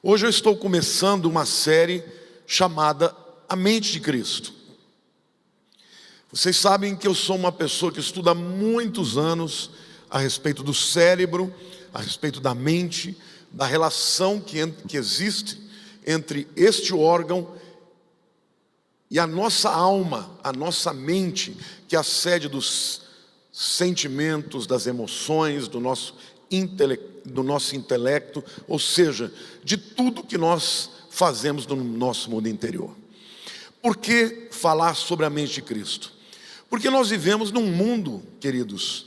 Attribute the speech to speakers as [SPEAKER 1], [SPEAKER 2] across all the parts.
[SPEAKER 1] Hoje eu estou começando uma série chamada A Mente de Cristo. Vocês sabem que eu sou uma pessoa que estuda há muitos anos a respeito do cérebro, a respeito da mente, da relação que existe entre este órgão e a nossa alma, a nossa mente, que é a sede dos sentimentos, das emoções, do nosso intelecto, ou seja, de tudo que nós fazemos no nosso mundo interior. Por que falar sobre a mente de Cristo? Porque nós vivemos num mundo, queridos,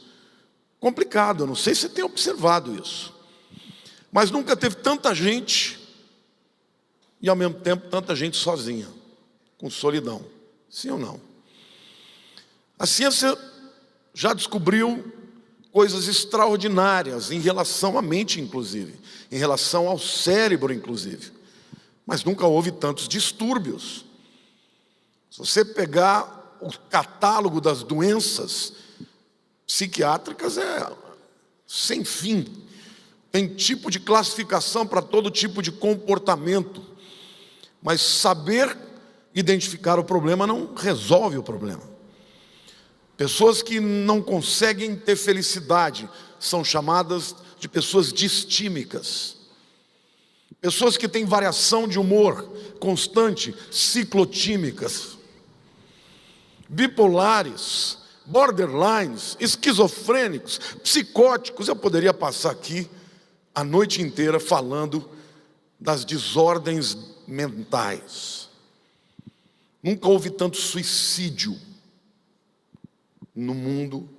[SPEAKER 1] complicado. Eu não sei se você tem observado isso, mas nunca teve tanta gente e ao mesmo tempo tanta gente sozinha, com solidão. Sim ou não? A ciência já descobriu coisas extraordinárias em relação à mente, inclusive, em relação ao cérebro, inclusive, mas nunca houve tantos distúrbios. Se você pegar o catálogo das doenças psiquiátricas, é sem fim. Tem tipo de classificação para todo tipo de comportamento, mas saber identificar o problema não resolve o problema. Pessoas que não conseguem ter felicidade são chamadas de pessoas distímicas. Pessoas que têm variação de humor constante, ciclotímicas. Bipolares, borderlines, esquizofrênicos, psicóticos. Eu poderia passar aqui a noite inteira falando das desordens mentais. Nunca houve tanto suicídio no mundo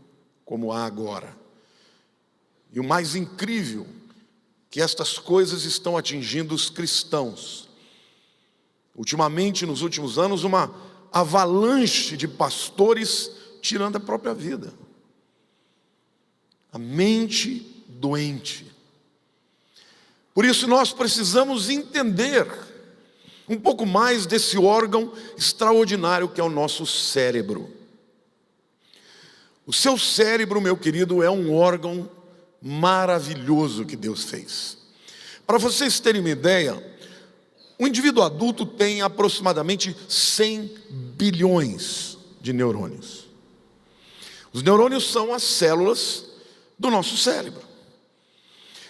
[SPEAKER 1] como há agora. E o mais incrível, que estas coisas estão atingindo os cristãos. Ultimamente, nos últimos anos, uma avalanche de pastores tirando a própria vida. A mente doente. Por isso nós precisamos entender um pouco mais desse órgão extraordinário que é o nosso cérebro. O seu cérebro, meu querido, é um órgão maravilhoso que Deus fez. Para vocês terem uma ideia, um indivíduo adulto tem aproximadamente 100 bilhões de neurônios. Os neurônios são as células do nosso cérebro.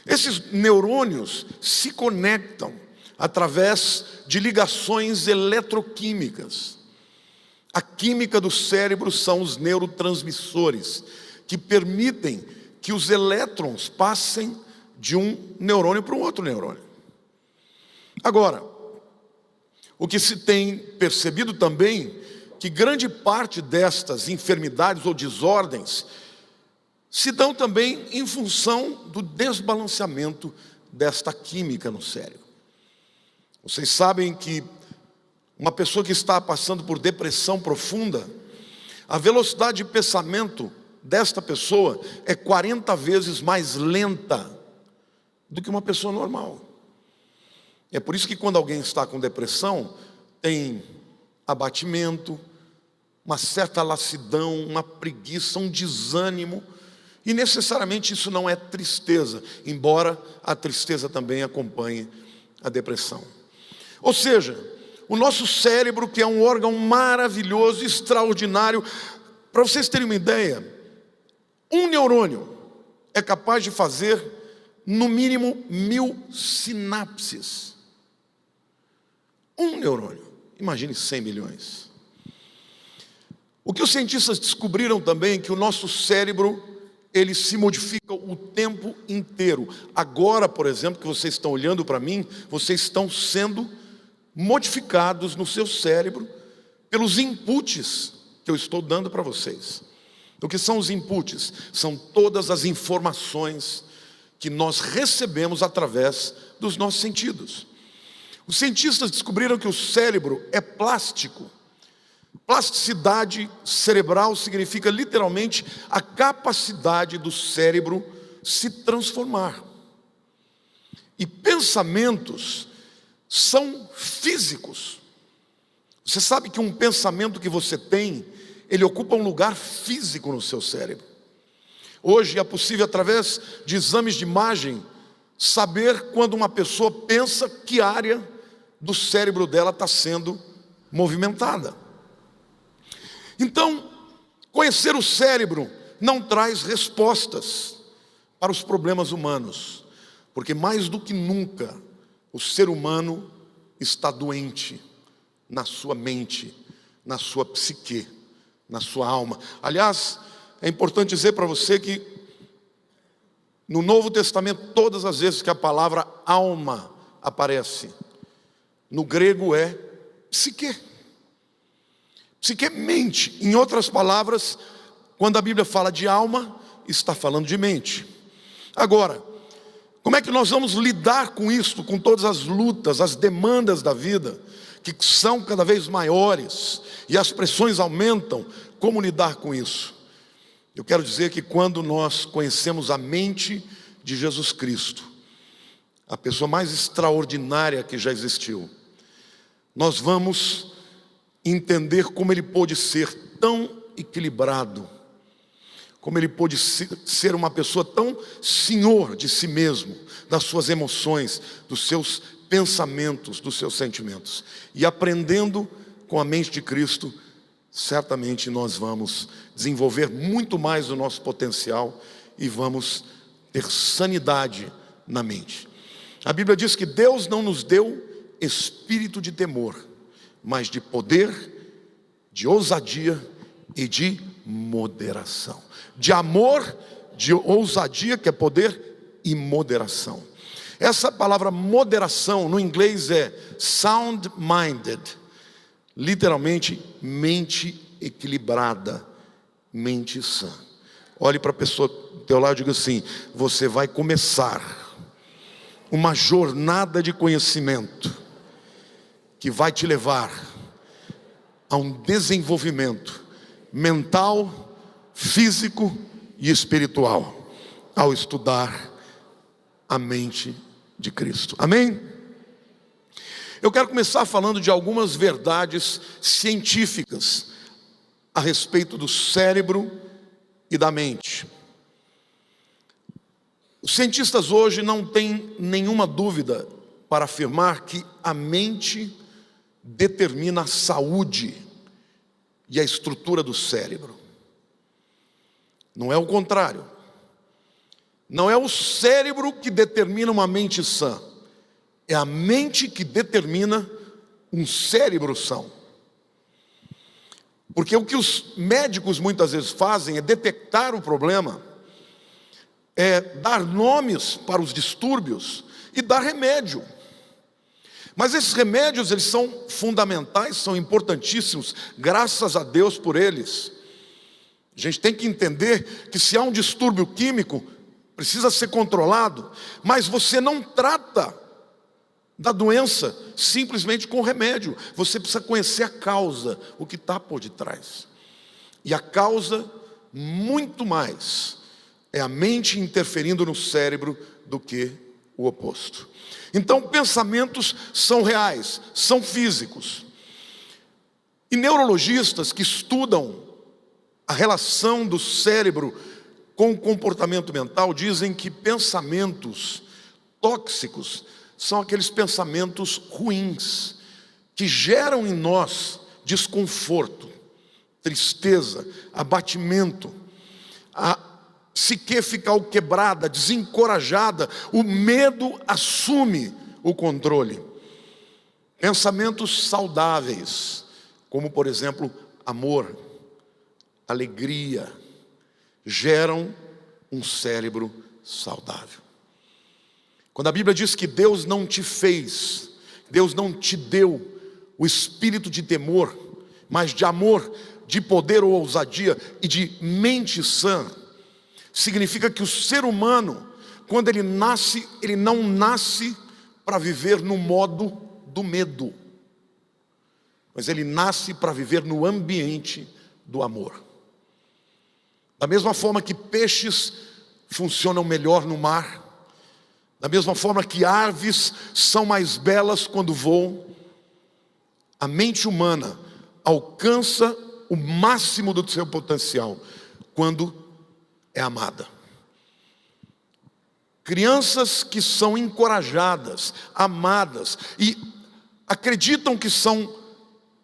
[SPEAKER 1] Esses neurônios se conectam através de ligações eletroquímicas. A química do cérebro são os neurotransmissores, que permitem que os elétrons passem de um neurônio para um outro neurônio. Agora, o que se tem percebido também, que grande parte destas enfermidades ou desordens se dão também em função do desbalanceamento desta química no cérebro. Vocês sabem que uma pessoa que está passando por depressão profunda, a velocidade de pensamento desta pessoa é 40 vezes mais lenta do que uma pessoa normal. É por isso que quando alguém está com depressão, tem abatimento, uma certa lassidão, uma preguiça, um desânimo, e necessariamente isso não é tristeza, embora a tristeza também acompanhe a depressão. Ou seja, o nosso cérebro, que é um órgão maravilhoso, extraordinário, para vocês terem uma ideia, um neurônio é capaz de fazer no mínimo 1000 sinapses. Um neurônio, imagine 100 milhões. O que os cientistas descobriram também é que o nosso cérebro, ele se modifica o tempo inteiro. Agora, por exemplo, que vocês estão olhando para mim, vocês estão sendo modificados no seu cérebro pelos inputs que eu estou dando para vocês. O que são os inputs? São todas as informações que nós recebemos através dos nossos sentidos. Os cientistas descobriram que o cérebro é plástico. Plasticidade cerebral significa literalmente a capacidade do cérebro se transformar. E pensamentos são físicos. Você sabe que um pensamento que você tem, ele ocupa um lugar físico no seu cérebro. Hoje é possível, através de exames de imagem, saber quando uma pessoa pensa que área do cérebro dela está sendo movimentada. Então, conhecer o cérebro não traz respostas para os problemas humanos, porque mais do que nunca o ser humano está doente na sua mente, na sua psique, na sua alma. Aliás, é importante dizer para você que no Novo Testamento, todas as vezes que a palavra alma aparece, no grego é psique. Psique é mente. Em outras palavras, quando a Bíblia fala de alma, está falando de mente. Agora, como é que nós vamos lidar com isso, com todas as lutas, as demandas da vida, que são cada vez maiores, e as pressões aumentam? Como lidar com isso? Eu quero dizer que quando nós conhecemos a mente de Jesus Cristo, a pessoa mais extraordinária que já existiu, nós vamos entender como ele pôde ser tão equilibrado, como ele pôde ser uma pessoa tão senhor de si mesmo, das suas emoções, dos seus pensamentos, dos seus sentimentos. E aprendendo com a mente de Cristo, certamente nós vamos desenvolver muito mais o nosso potencial e vamos ter sanidade na mente. A Bíblia diz que Deus não nos deu espírito de temor, mas de poder, de ousadia e de moderação. De amor, de ousadia, que é poder, e moderação. Essa palavra moderação no inglês é sound-minded, literalmente mente equilibrada, mente sã. Olhe para a pessoa do teu lado e diga assim: você vai começar uma jornada de conhecimento que vai te levar a um desenvolvimento mental, físico e espiritual, ao estudar a mente de Cristo. Amém? Eu quero começar falando de algumas verdades científicas a respeito do cérebro e da mente. Os cientistas hoje não têm nenhuma dúvida para afirmar que a mente determina a saúde e a estrutura do cérebro. Não é o contrário. Não é o cérebro que determina uma mente sã, é a mente que determina um cérebro são. Porque o que os médicos muitas vezes fazem é detectar o problema, é dar nomes para os distúrbios e dar remédio. Mas esses remédios, eles são fundamentais, são importantíssimos, graças a Deus por eles. A gente tem que entender que se há um distúrbio químico, precisa ser controlado, mas você não trata da doença simplesmente com remédio. Você precisa conhecer a causa, o que está por detrás. E a causa, muito mais, é a mente interferindo no cérebro do que o oposto. Então, pensamentos são reais, são físicos. E neurologistas que estudam a relação do cérebro com o comportamento mental dizem que pensamentos tóxicos são aqueles pensamentos ruins que geram em nós desconforto, tristeza, abatimento, a psique fica quebrada, desencorajada, o medo assume o controle. Pensamentos saudáveis, como por exemplo, amor, alegria, geram um cérebro saudável. Quando a Bíblia diz que Deus não te fez, Deus não te deu o espírito de temor, mas de amor, de poder ou ousadia e de mente sã, significa que o ser humano, quando ele nasce, ele não nasce para viver no modo do medo, mas ele nasce para viver no ambiente do amor. Da mesma forma que peixes funcionam melhor no mar, da mesma forma que aves são mais belas quando voam, a mente humana alcança o máximo do seu potencial quando é amada. Crianças que são encorajadas, amadas e acreditam que são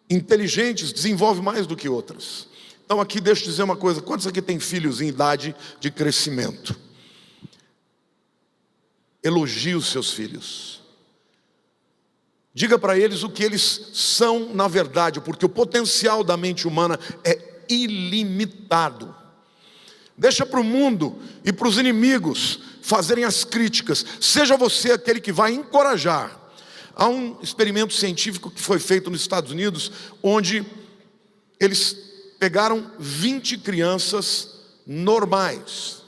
[SPEAKER 1] inteligentes, desenvolvem mais do que outras. Então aqui deixa eu dizer uma coisa: quantos aqui têm filhos em idade de crescimento? Elogie os seus filhos. Diga para eles o que eles são na verdade, porque o potencial da mente humana é ilimitado. Deixa para o mundo e para os inimigos fazerem as críticas. Seja você aquele que vai encorajar. Há um experimento científico que foi feito nos Estados Unidos, onde eles pegaram 20 crianças normais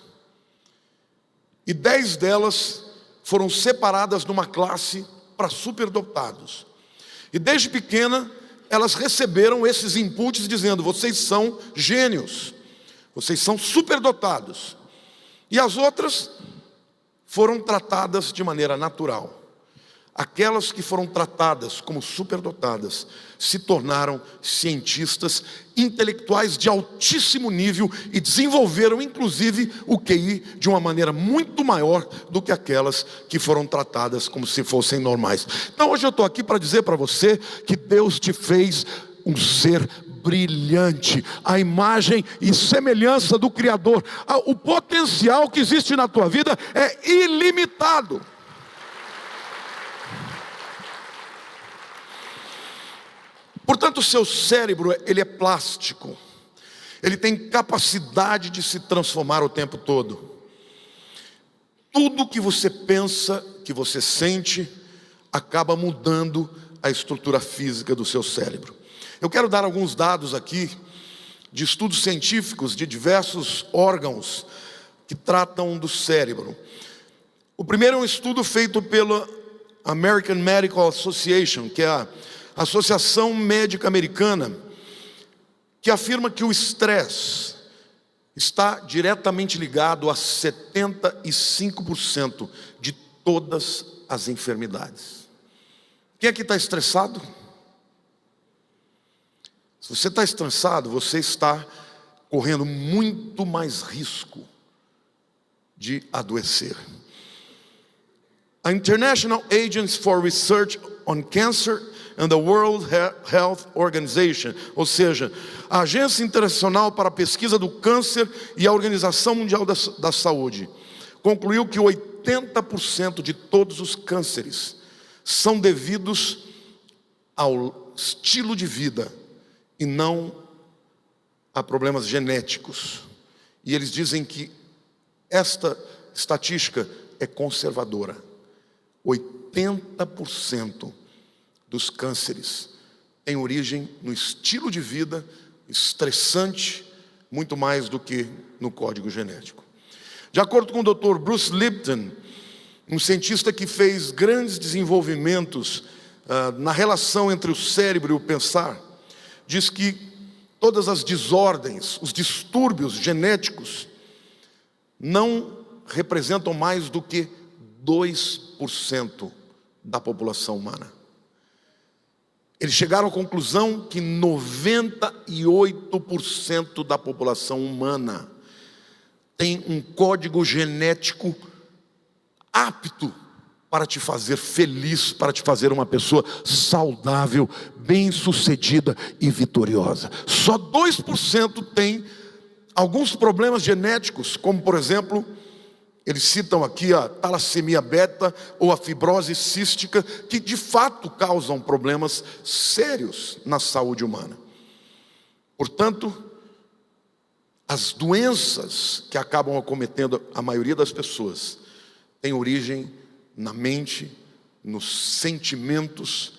[SPEAKER 1] e 10 delas foram separadas numa classe para superdotados. E desde pequena elas receberam esses inputs dizendo: vocês são gênios, vocês são superdotados. E as outras foram tratadas de maneira natural. Aquelas que foram tratadas como superdotadas se tornaram cientistas, intelectuais de altíssimo nível e desenvolveram inclusive o QI de uma maneira muito maior do que aquelas que foram tratadas como se fossem normais. Então hoje eu estou aqui para dizer para você que Deus te fez um ser brilhante, a imagem e semelhança do Criador. O potencial que existe na tua vida é ilimitado. Portanto, o seu cérebro, ele é plástico. Ele tem capacidade de se transformar o tempo todo. Tudo que você pensa, que você sente, acaba mudando a estrutura física do seu cérebro. Eu quero dar alguns dados aqui de estudos científicos de diversos órgãos que tratam do cérebro. O primeiro é um estudo feito pela American Medical Association, que é a Associação Médica Americana, que afirma que o estresse está diretamente ligado a 75% de todas as enfermidades. Quem aqui está estressado? Se você está estressado, você está correndo muito mais risco de adoecer. A International Agency for Research on Cancer and the World Health Organization, ou seja, a Agência Internacional para a Pesquisa do Câncer e a Organização Mundial da Saúde, concluiu que 80% de todos os cânceres são devidos ao estilo de vida e não a problemas genéticos. E eles dizem que esta estatística é conservadora. 80% dos cânceres têm origem no estilo de vida estressante, muito mais do que no código genético. De acordo com o Dr. Bruce Lipton, um cientista que fez grandes desenvolvimentos na relação entre o cérebro e o pensar, diz que todas as desordens, os distúrbios genéticos não representam mais do que 2% da população humana. Eles chegaram à conclusão que 98% da população humana tem um código genético apto para te fazer feliz, para te fazer uma pessoa saudável, bem-sucedida e vitoriosa. Só 2% tem alguns problemas genéticos, como por exemplo, eles citam aqui a talassemia beta ou a fibrose cística, que de fato causam problemas sérios na saúde humana. Portanto, as doenças que acabam acometendo a maioria das pessoas têm origem na mente, nos sentimentos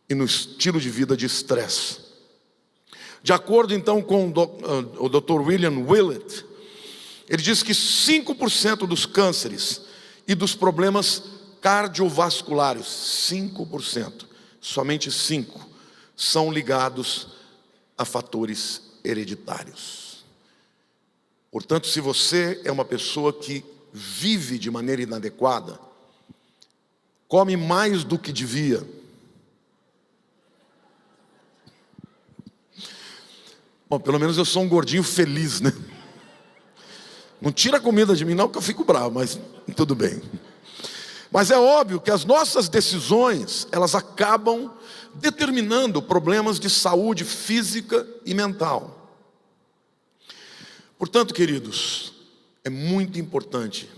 [SPEAKER 1] e no estilo de vida de estresse. De acordo então com o Dr. William Willett, ele diz que 5% dos cânceres e dos problemas cardiovasculares, 5%, somente 5%, são ligados a fatores hereditários. Portanto, se você é uma pessoa que vive de maneira inadequada, come mais do que devia, bom, pelo menos eu sou um gordinho feliz, né? Não tira a comida de mim não, que eu fico bravo, mas tudo bem. Mas é óbvio que as nossas decisões, elas acabam determinando problemas de saúde física e mental. Portanto, queridos, é muito importante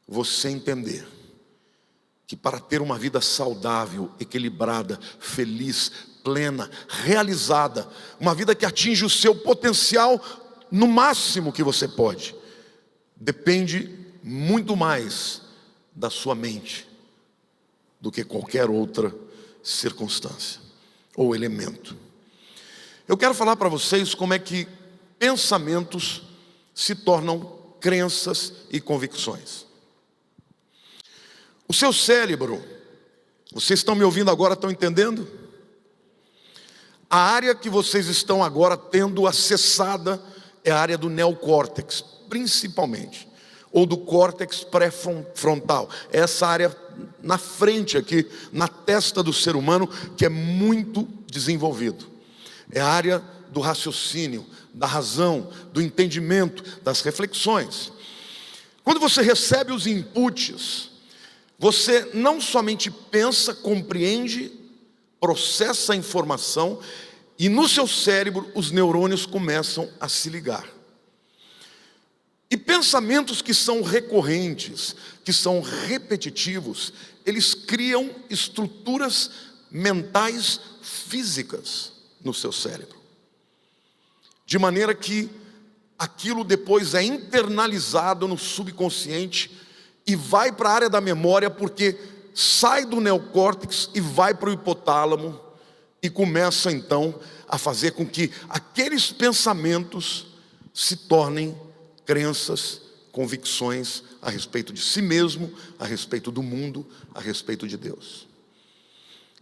[SPEAKER 1] você entender que para ter uma vida saudável, equilibrada, feliz, plena, realizada, uma vida que atinge o seu potencial no máximo que você pode, depende muito mais da sua mente do que qualquer outra circunstância ou elemento. Eu quero falar para vocês como é que pensamentos se tornam crenças e convicções. O seu cérebro, vocês estão me ouvindo agora, estão entendendo? A área que vocês estão agora tendo acessada é a área do neocórtex, principalmente, ou do córtex pré-frontal. Essa área na frente aqui, na testa do ser humano, que é muito desenvolvido. É a área do raciocínio, da razão, do entendimento, das reflexões. Quando você recebe os inputs, você não somente pensa, compreende, processa a informação e no seu cérebro os neurônios começam a se ligar. E pensamentos que são recorrentes, que são repetitivos, eles criam estruturas mentais físicas no seu cérebro. De maneira que aquilo depois é internalizado no subconsciente e vai para a área da memória, porque sai do neocórtex e vai para o hipotálamo e começa então a fazer com que aqueles pensamentos se tornem crenças, convicções a respeito de si mesmo, a respeito do mundo, a respeito de Deus.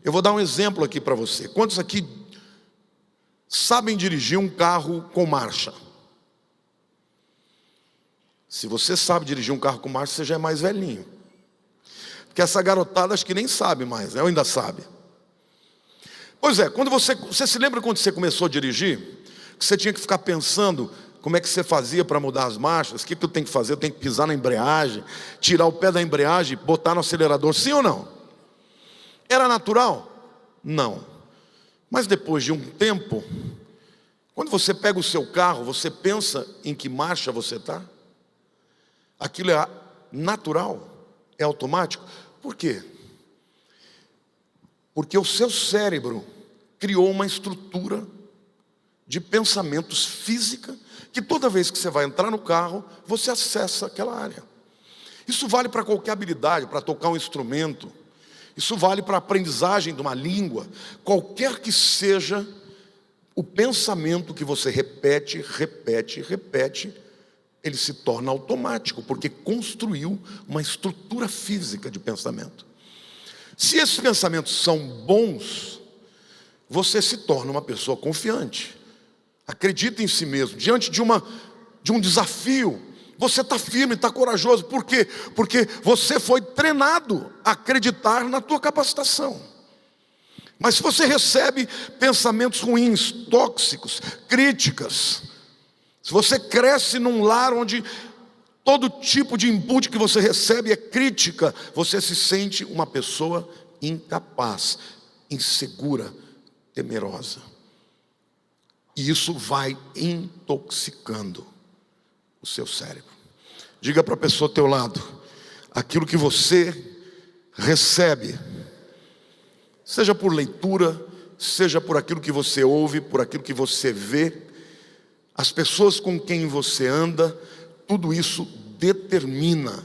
[SPEAKER 1] Eu vou dar um exemplo aqui para você. Quantos aqui sabem dirigir um carro com marcha? Se você sabe dirigir um carro com marcha, você já é mais velhinho. Porque essa garotada acho que nem sabe mais, né? Ou ainda sabe. Pois é, quando você se lembra quando você começou a dirigir, que você tinha que ficar pensando como é que você fazia para mudar as marchas, o que eu tenho que fazer? Eu tenho que pisar na embreagem, tirar o pé da embreagem, botar no acelerador, sim ou não? Era natural? Não. Mas depois de um tempo, quando você pega o seu carro, você pensa em que marcha você está? Aquilo é natural, é automático. Por quê? Porque o seu cérebro criou uma estrutura de pensamentos física, que toda vez que você vai entrar no carro, você acessa aquela área. Isso vale para qualquer habilidade, para tocar um instrumento. Isso vale para a aprendizagem de uma língua. Qualquer que seja o pensamento que você repete, ele se torna automático, porque construiu uma estrutura física de pensamento. Se esses pensamentos são bons, você se torna uma pessoa confiante. Acredita em si mesmo. Diante de um desafio, você está firme, está corajoso. Por quê? Porque você foi treinado a acreditar na tua capacitação. Mas se você recebe pensamentos ruins, tóxicos, críticas, se você cresce num lar onde todo tipo de input que você recebe é crítica, você se sente uma pessoa incapaz, insegura, temerosa. E isso vai intoxicando o seu cérebro. Diga para a pessoa ao teu lado, aquilo que você recebe, seja por leitura, seja por aquilo que você ouve, por aquilo que você vê, as pessoas com quem você anda, tudo isso determina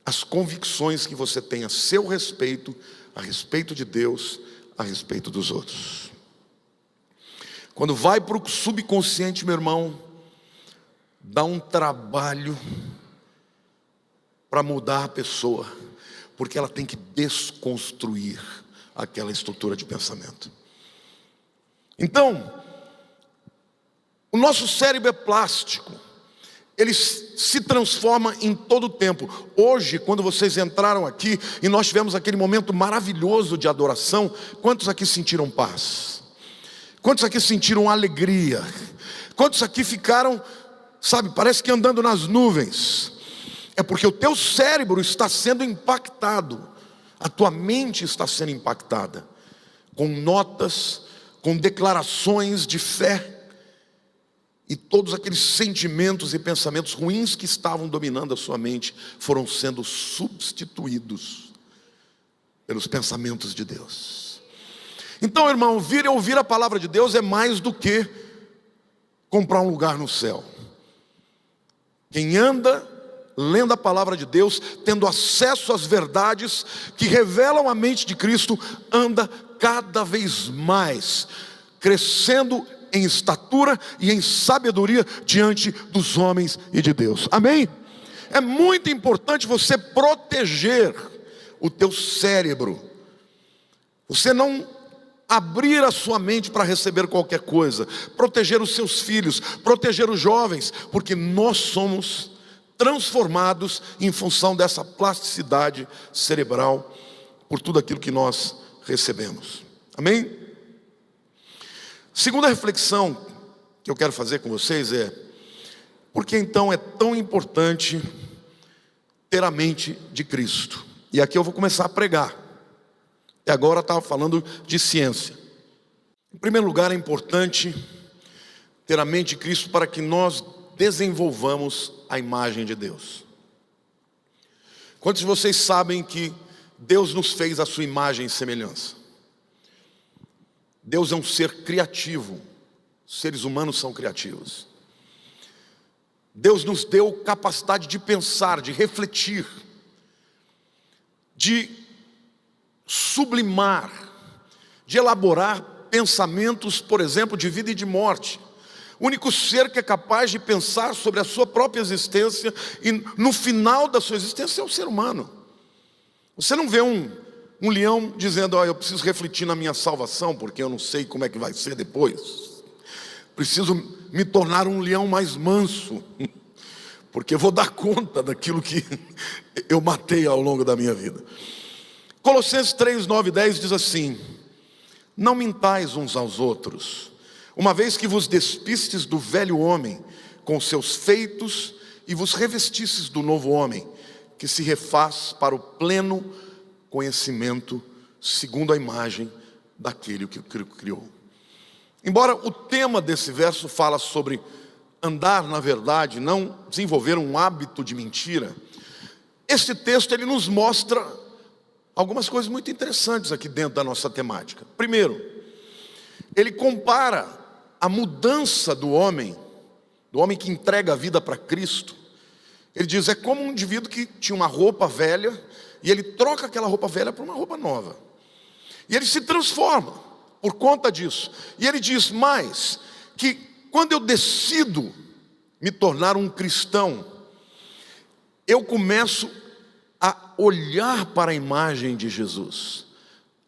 [SPEAKER 1] as convicções que você tem a seu respeito, a respeito de Deus, a respeito dos outros. Quando vai para o subconsciente, meu irmão, dá um trabalho para mudar a pessoa, porque ela tem que desconstruir aquela estrutura de pensamento. Então, o nosso cérebro é plástico, ele se transforma em todo o tempo. Hoje, quando vocês entraram aqui e nós tivemos aquele momento maravilhoso de adoração, quantos aqui sentiram paz? Quantos aqui sentiram alegria? Quantos aqui ficaram, sabe, parece que andando nas nuvens? é porque o teu cérebro está sendo impactado, a tua mente está sendo impactada, com notas, com declarações de fé, e todos aqueles sentimentos e pensamentos ruins que estavam dominando a sua mente foram sendo substituídos pelos pensamentos de Deus. Então, irmão, ouvir a palavra de Deus é mais do que comprar um lugar no céu. Quem anda lendo a palavra de Deus, tendo acesso às verdades que revelam a mente de Cristo, anda cada vez mais, crescendo em estatura e em sabedoria diante dos homens e de Deus. Amém? É muito importante você proteger o teu cérebro. Você não abrir a sua mente para receber qualquer coisa. Proteger os seus filhos, proteger os jovens, porque nós somos transformados em função dessa plasticidade cerebral por tudo aquilo que nós recebemos. Amém? Segunda reflexão que eu quero fazer com vocês é: por que então é tão importante ter a mente de Cristo? E aqui eu vou começar a pregar. Até agora eu estava falando de ciência. Em primeiro lugar, é importante ter a mente de Cristo para que nós desenvolvamos a imagem de Deus. Quantos de vocês sabem que Deus nos fez a sua imagem e semelhança? Deus é um ser criativo. Seres humanos são criativos. Deus nos deu capacidade de pensar, de refletir, de sublimar, de elaborar pensamentos, por exemplo, de vida e de morte. O único ser que é capaz de pensar sobre a sua própria existência e no final da sua existência é o ser humano. Você não vê um leão dizendo: eu preciso refletir na minha salvação, porque eu não sei como é que vai ser depois. Preciso me tornar um leão mais manso, porque vou dar conta daquilo que eu matei ao longo da minha vida. Colossenses 3, 9 e 10 diz assim: não mintais uns aos outros, uma vez que vos despistes do velho homem com seus feitos e vos revestistes do novo homem, que se refaz para o pleno conhecimento segundo a imagem daquele que o criou. Embora o tema desse verso fala sobre andar na verdade, não desenvolver um hábito de mentira, este texto ele nos mostra algumas coisas muito interessantes aqui dentro da nossa temática. Primeiro, ele compara a mudança do homem que entrega a vida para Cristo. Ele diz: é como um indivíduo que tinha uma roupa velha e ele troca aquela roupa velha por uma roupa nova. E ele se transforma por conta disso. E ele diz mais, que quando eu decido me tornar um cristão, eu começo a olhar para a imagem de Jesus.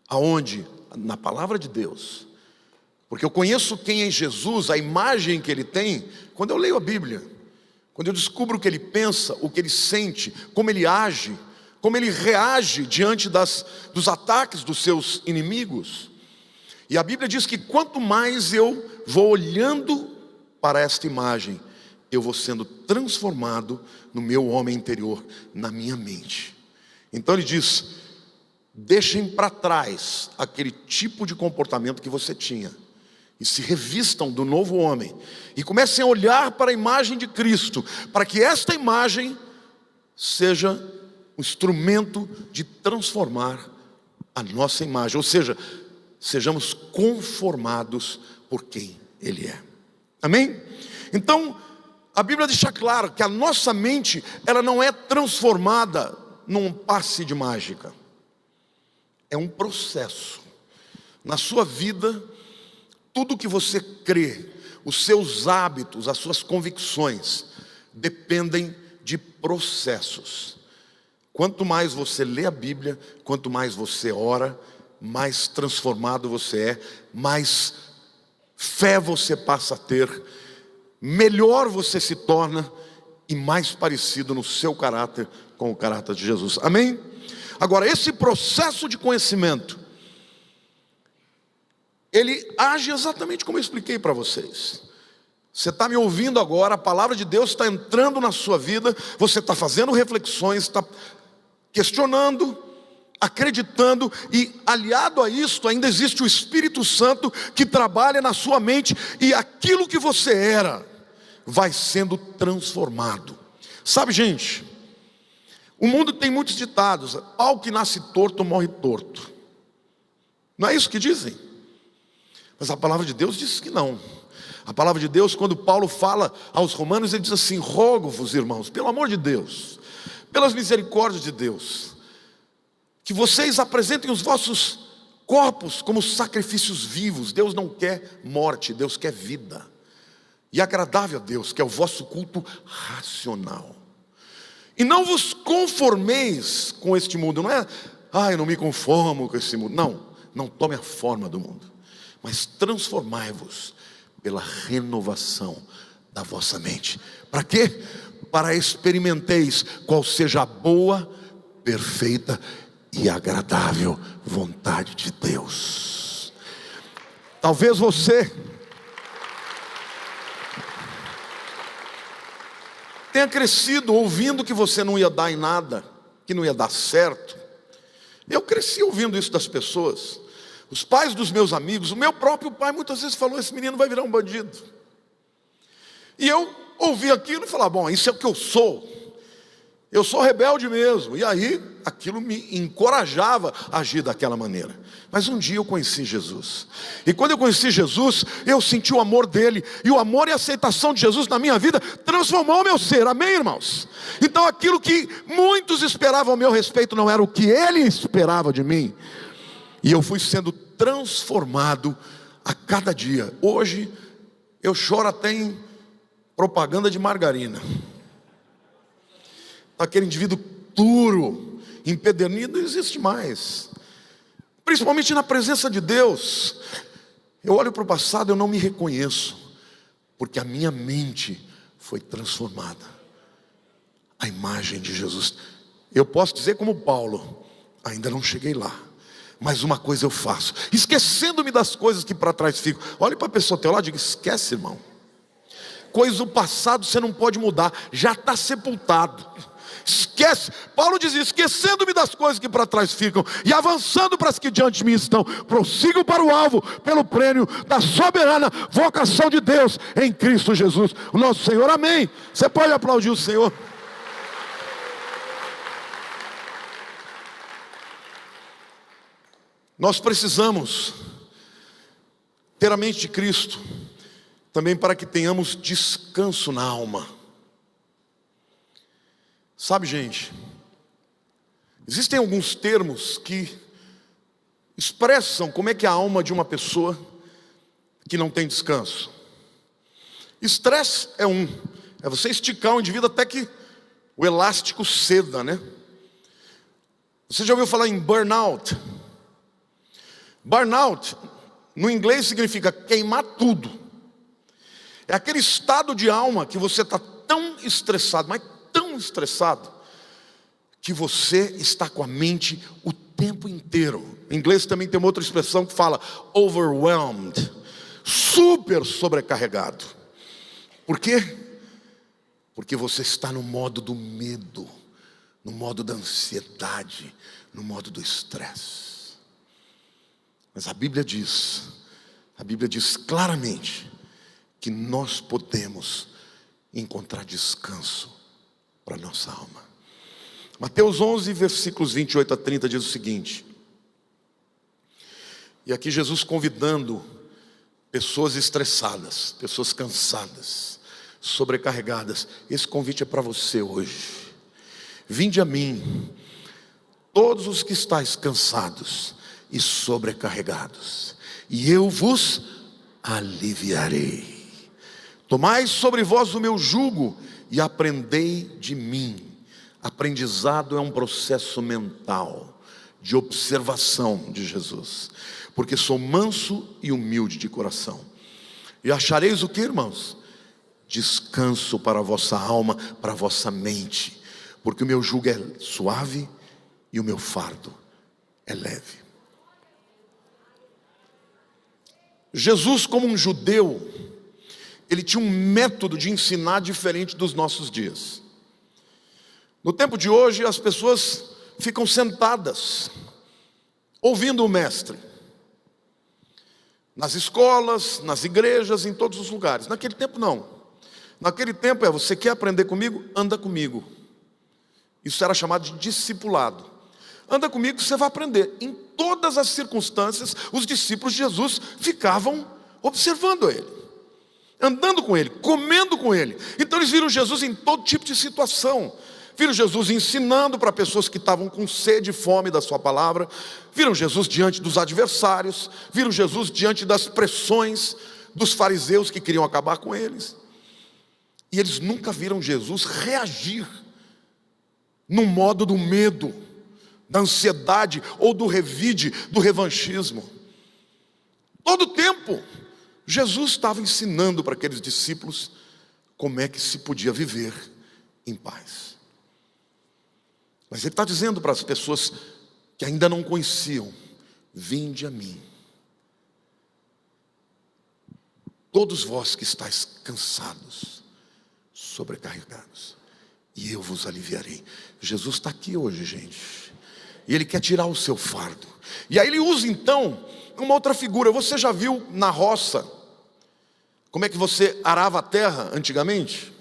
[SPEAKER 1] Aonde? Na palavra de Deus. Porque eu conheço quem é Jesus, a imagem que ele tem, quando eu leio a Bíblia. Quando eu descubro o que ele pensa, o que ele sente, como ele age, como ele reage diante dos ataques dos seus inimigos. E a Bíblia diz que quanto mais eu vou olhando para esta imagem, eu vou sendo transformado no meu homem interior, na minha mente. Então ele diz: deixem para trás aquele tipo de comportamento que você tinha e se revistam do novo homem e comecem a olhar para a imagem de Cristo, para que esta imagem seja um instrumento de transformar a nossa imagem, ou seja, sejamos conformados por quem Ele é. Amém? Então, a Bíblia deixa claro que a nossa mente, ela não é transformada num passe de mágica. É um processo. Na sua vida, tudo que você crê, os seus hábitos, as suas convicções, dependem de processos. Quanto mais você lê a Bíblia, quanto mais você ora, mais transformado você é, mais fé você passa a ter, melhor você se torna e mais parecido no seu caráter com o caráter de Jesus. Amém? Agora, esse processo de conhecimento, ele age exatamente como eu expliquei para vocês. Você está me ouvindo agora, a palavra de Deus está entrando na sua vida, você está fazendo reflexões, está questionando, acreditando, e aliado a isso ainda existe o Espírito Santo que trabalha na sua mente, e aquilo que você era vai sendo transformado. Sabe, gente, o mundo tem muitos ditados: pau que nasce torto morre torto. Não é isso que dizem? Mas a palavra de Deus diz que não. A palavra de Deus, quando Paulo fala aos romanos, ele diz assim: rogo-vos, irmãos, pelo amor de Deus, pelas misericórdias de Deus, que vocês apresentem os vossos corpos como sacrifícios vivos. Deus não quer morte, Deus quer vida, e agradável a Deus, que é o vosso culto racional. E não vos conformeis com este mundo. Não é, eu não me conformo com esse mundo. Não tome a forma do mundo, mas transformai-vos pela renovação da vossa mente. Para quê? Para experimenteis qual seja a boa, perfeita e agradável vontade de Deus. Talvez você tenha crescido ouvindo que você não ia dar em nada, que não ia dar certo. Eu cresci ouvindo isso das pessoas. Os pais dos meus amigos, o meu próprio pai muitas vezes falou: esse menino vai virar um bandido. E eu ouvi aquilo e falava: bom, isso é o que eu sou rebelde mesmo. E aí aquilo me encorajava a agir daquela maneira. Mas um dia eu conheci Jesus, e quando eu conheci Jesus, eu senti o amor dele, e o amor e a aceitação de Jesus na minha vida transformou o meu ser. Amém, irmãos? Então aquilo que muitos esperavam a meu respeito não era o que ele esperava de mim, e eu fui sendo transformado a cada dia. Hoje eu choro até em propaganda de margarina. Aquele indivíduo duro, empedernido, não existe mais. Principalmente na presença de Deus. Eu olho para o passado, eu não me reconheço, porque a minha mente foi transformada à imagem de Jesus. Eu posso dizer como Paulo: ainda não cheguei lá, mas uma coisa eu faço, esquecendo-me das coisas que para trás ficam. Olhe para a pessoa ao teu lado e diga: esquece, irmão. Coisa do passado você não pode mudar, já está sepultado. Esquece. Paulo diz: esquecendo-me das coisas que para trás ficam e avançando para as que diante de mim estão, prossigo para o alvo, pelo prêmio da soberana vocação de Deus em Cristo Jesus, o nosso Senhor. Amém. Você pode aplaudir o Senhor? Nós precisamos ter a mente de Cristo também para que tenhamos descanso na alma. Sabe, gente, existem alguns termos que expressam como é que é a alma de uma pessoa que não tem descanso. Estresse é você esticar o indivíduo até que o elástico ceda, né? Você já ouviu falar em burnout? Burnout, no inglês, significa queimar tudo. É aquele estado de alma que você está tão estressado, mas tão estressado, que você está com a mente o tempo inteiro. Em inglês também tem uma outra expressão que fala overwhelmed, super sobrecarregado. Por quê? Porque você está no modo do medo, no modo da ansiedade, no modo do estresse. Mas a Bíblia diz claramente que nós podemos encontrar descanso para a nossa alma. Mateus 11, versículos 28 a 30 diz o seguinte, e aqui Jesus convidando pessoas estressadas, pessoas cansadas, sobrecarregadas. Esse convite é para você hoje. Vinde a mim, todos os que estáis cansados e sobrecarregados, e eu vos aliviarei. Tomai sobre vós o meu jugo e aprendei de mim. Aprendizado é um processo mental, de observação de Jesus. Porque sou manso e humilde de coração. E achareis o que, irmãos? Descanso para a vossa alma, para a vossa mente. Porque o meu jugo é suave e o meu fardo é leve. Jesus, como um judeu, ele tinha um método de ensinar diferente dos nossos dias. No tempo de hoje, as pessoas ficam sentadas, ouvindo o mestre. Nas escolas, nas igrejas, em todos os lugares. Naquele tempo não. Naquele tempo você quer aprender comigo? Anda comigo. Isso era chamado de discipulado. Anda comigo que você vai aprender. Em todas as circunstâncias, os discípulos de Jesus ficavam observando ele, andando com ele, comendo com ele. Então eles viram Jesus em todo tipo de situação. Viram Jesus ensinando para pessoas que estavam com sede e fome da sua palavra. Viram Jesus diante dos adversários. Viram Jesus diante das pressões dos fariseus que queriam acabar com eles. E eles nunca viram Jesus reagir no modo do medo, da ansiedade ou do revide, do revanchismo. Todo o tempo, Jesus estava ensinando para aqueles discípulos como é que se podia viver em paz. Mas ele está dizendo para as pessoas que ainda não conheciam: vinde a mim, todos vós que estáis cansados, sobrecarregados, e eu vos aliviarei. Jesus está aqui hoje, gente, e Ele quer tirar o seu fardo. E aí Ele usa então uma outra figura. Você já viu na roça como é que você arava a terra antigamente?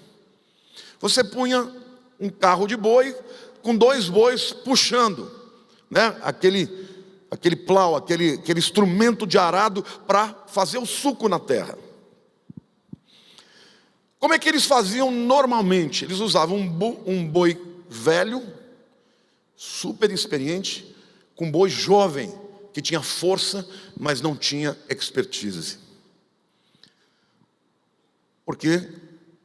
[SPEAKER 1] Você punha um carro de boi com 2 bois puxando, né? Aquele plau, aquele instrumento de arado para fazer o suco na terra. Como é que eles faziam normalmente? Eles usavam um boi velho, super experiente, com um boi jovem, que tinha força, mas não tinha expertise. Porque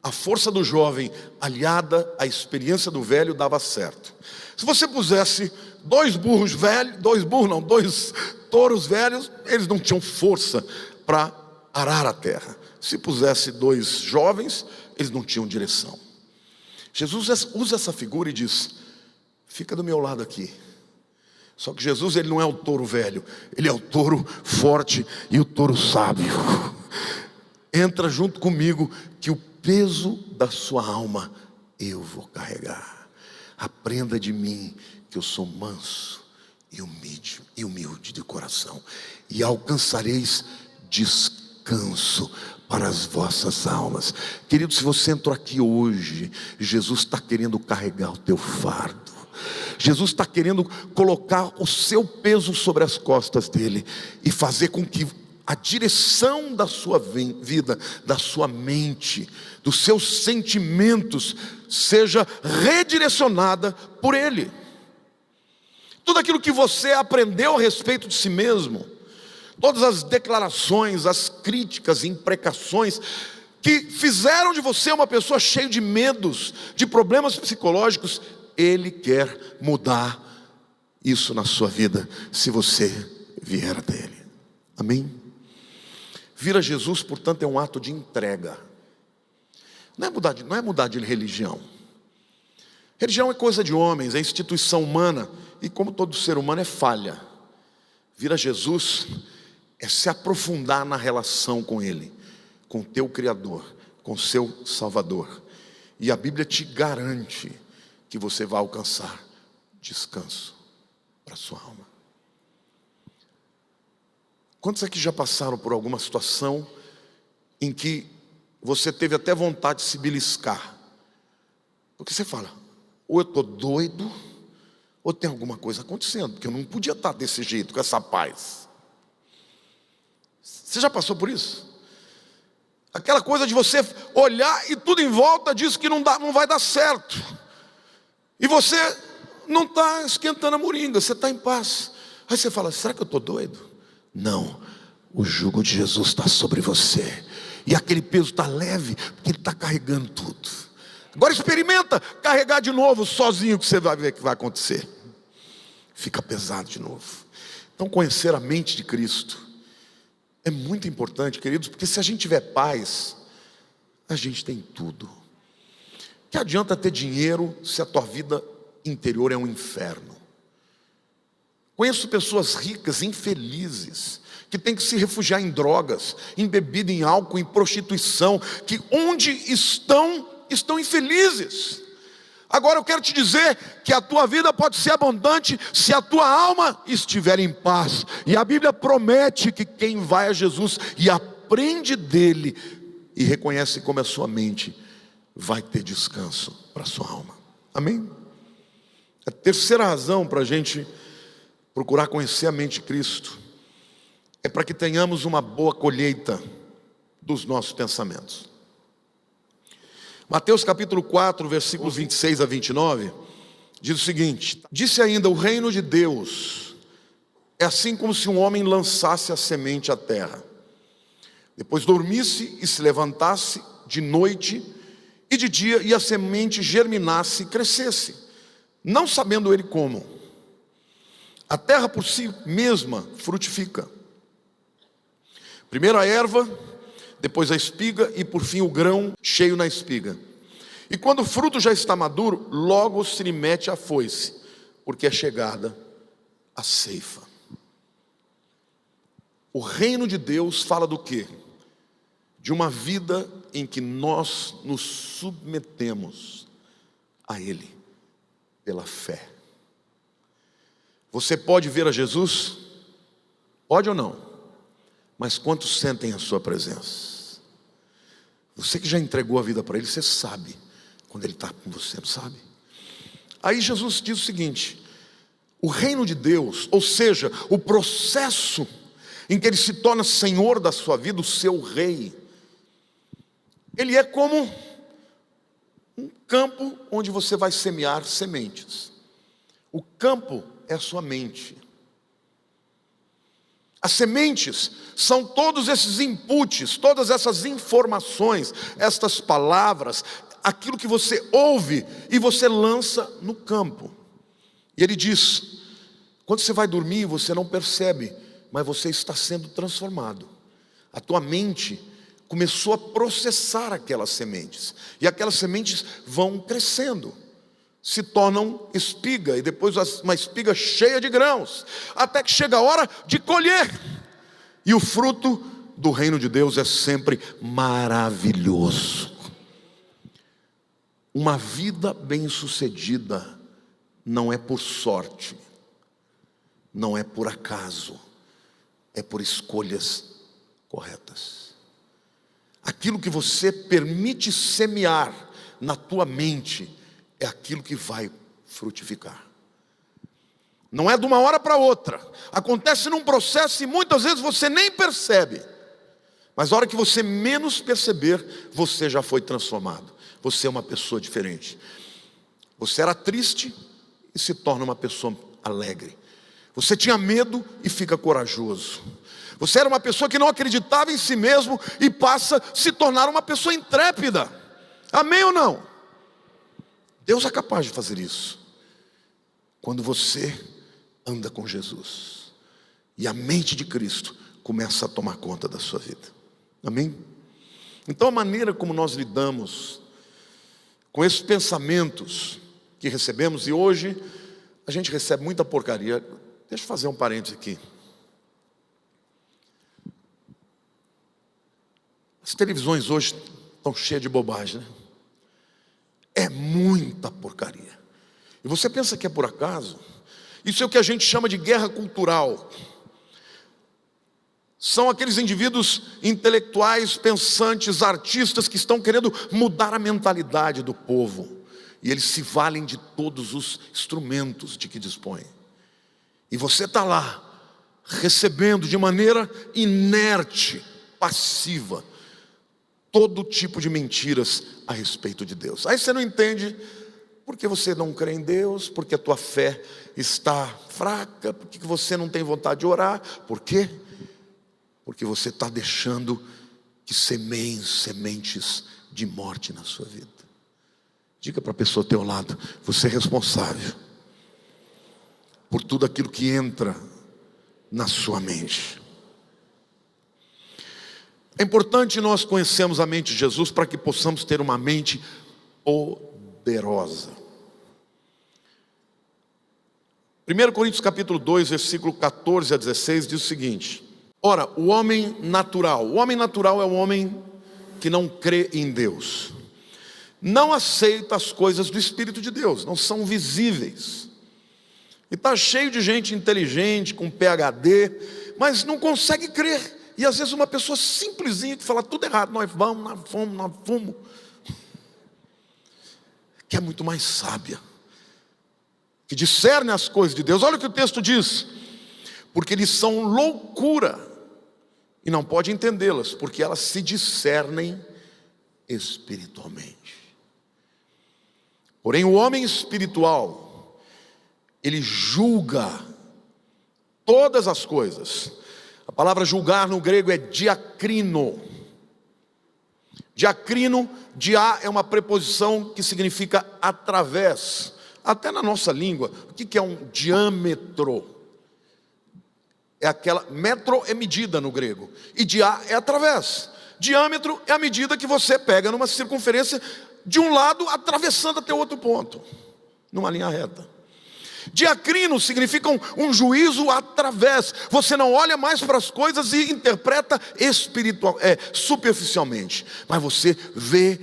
[SPEAKER 1] a força do jovem, aliada à experiência do velho, dava certo. Se você pusesse 2 touros velhos, eles não tinham força para arar a terra. Se pusesse 2 jovens, eles não tinham direção. Jesus usa essa figura e diz: fica do meu lado aqui. Só que Jesus, ele não é o touro velho, ele é o touro forte e o touro sábio. Entra junto comigo, que o peso da sua alma eu vou carregar. Aprenda de mim, que eu sou manso e humilde de coração, e alcançareis descanso para as vossas almas. Querido, se você entrou aqui hoje, Jesus está querendo carregar o teu fardo. Jesus está querendo colocar o seu peso sobre as costas dele e fazer com que a direção da sua vida, da sua mente, dos seus sentimentos seja redirecionada por ele. Tudo aquilo que você aprendeu a respeito de si mesmo, todas as declarações, as críticas, imprecações que fizeram de você uma pessoa cheia de medos, de problemas psicológicos, Ele quer mudar isso na sua vida, se você vier até Ele. Amém? Vir a Jesus, portanto, é um ato de entrega. Não é mudar de religião. Religião é coisa de homens, é instituição humana, e como todo ser humano é falha. Vir a Jesus é se aprofundar na relação com Ele, com o teu Criador, com o seu Salvador. E a Bíblia te garante que você vai alcançar descanso para a sua alma. Quantos aqui já passaram por alguma situação em que você teve até vontade de se beliscar? Porque você fala: ou eu estou doido, ou tem alguma coisa acontecendo, porque eu não podia estar desse jeito, com essa paz. Você já passou por isso? Aquela coisa de você olhar e tudo em volta diz que não vai dar certo. E você não está esquentando a moringa, você está em paz. Aí você fala: será que eu estou doido? Não, o jugo de Jesus está sobre você, e aquele peso está leve, porque Ele está carregando tudo. Agora experimenta carregar de novo sozinho, que você vai ver o que vai acontecer. Fica pesado de novo. Então, conhecer a mente de Cristo é muito importante, queridos, porque se a gente tiver paz, a gente tem tudo. Que adianta ter dinheiro se a tua vida interior é um inferno? Conheço pessoas ricas, infelizes, que tem que se refugiar em drogas, em bebida, em álcool, em prostituição, que onde estão infelizes. Agora eu quero te dizer que a tua vida pode ser abundante se a tua alma estiver em paz. E a Bíblia promete que quem vai a Jesus e aprende dele e reconhece como é a sua mente, vai ter descanso para a sua alma. Amém? A terceira razão para a gente procurar conhecer a mente de Cristo é para que tenhamos uma boa colheita dos nossos pensamentos. Mateus capítulo 4, versículos 26 a 29, diz o seguinte: disse ainda, o reino de Deus é assim como se um homem lançasse a semente à terra, depois dormisse e se levantasse de noite e de dia, e a semente germinasse e crescesse, não sabendo ele como. A terra por si mesma frutifica, primeiro a erva, depois a espiga e por fim o grão cheio na espiga. E quando o fruto já está maduro, logo se lhe mete a foice, porque é chegada a ceifa. O reino de Deus fala do quê? De uma vida em que nós nos submetemos a Ele pela fé. Você pode ver a Jesus? Pode ou não? Mas quantos sentem a sua presença? Você que já entregou a vida para Ele, você sabe quando Ele está com você, não sabe? Aí Jesus diz o seguinte: o reino de Deus, ou seja, o processo em que Ele se torna Senhor da sua vida, o seu rei, Ele é como um campo onde você vai semear sementes. O campo é a sua mente. As sementes são todos esses inputs, todas essas informações, estas palavras, aquilo que você ouve e você lança no campo. E ele diz, quando você vai dormir, você não percebe, mas você está sendo transformado. A tua mente começou a processar aquelas sementes, e aquelas sementes vão crescendo, se tornam espiga, e depois uma espiga cheia de grãos, até que chega a hora de colher. E o fruto do reino de Deus é sempre maravilhoso. Uma vida bem-sucedida não é por sorte, não é por acaso, é por escolhas corretas. Aquilo que você permite semear na tua mente é aquilo que vai frutificar. Não é de uma hora para outra, acontece num processo e muitas vezes você nem percebe, mas a hora que você menos perceber, você já foi transformado, você é uma pessoa diferente. Você era triste e se torna uma pessoa alegre. Você tinha medo e fica corajoso. Você era uma pessoa que não acreditava em si mesmo e passa a se tornar uma pessoa intrépida. Amém ou não? Deus é capaz de fazer isso quando você anda com Jesus e a mente de Cristo começa a tomar conta da sua vida. Amém? Então a maneira como nós lidamos com esses pensamentos que recebemos, e hoje a gente recebe muita porcaria. Deixa eu fazer um parênteses aqui. As televisões hoje estão cheias de bobagem, né? É muita porcaria. E você pensa que é por acaso? Isso é o que a gente chama de guerra cultural. São aqueles indivíduos intelectuais, pensantes, artistas que estão querendo mudar a mentalidade do povo. E eles se valem de todos os instrumentos de que dispõem. E você está lá, recebendo de maneira inerte, passiva, todo tipo de mentiras a respeito de Deus. Aí você não entende porque você não crê em Deus, porque a tua fé está fraca, porque você não tem vontade de orar. Por quê? Porque você está deixando que semeiem sementes de morte na sua vida. Diga para a pessoa ao teu lado, você é responsável por tudo aquilo que entra na sua mente. É importante nós conhecermos a mente de Jesus para que possamos ter uma mente poderosa. 1 Coríntios capítulo 2, versículo 14 a 16 diz o seguinte: Ora, o homem natural é o homem que não crê em Deus, não aceita as coisas do Espírito de Deus, não são visíveis. E está cheio de gente inteligente, com PhD, mas não consegue crer. E às vezes uma pessoa simplesinha que fala tudo errado, nós fomos, que é muito mais sábia, que discerne as coisas de Deus. Olha o que o texto diz: porque eles são loucura, e não pode entendê-las, porque elas se discernem espiritualmente. Porém o homem espiritual, ele julga todas as coisas. A palavra julgar no grego é diacrino. Diacrino, dia é uma preposição que significa através. Até na nossa língua, o que é um diâmetro? É aquela, metro é medida no grego, e dia é através. Diâmetro é a medida que você pega numa circunferência de um lado, atravessando até outro ponto, numa linha reta. Diacrino significa um juízo através. Você não olha mais para as coisas e interpreta superficialmente, mas você vê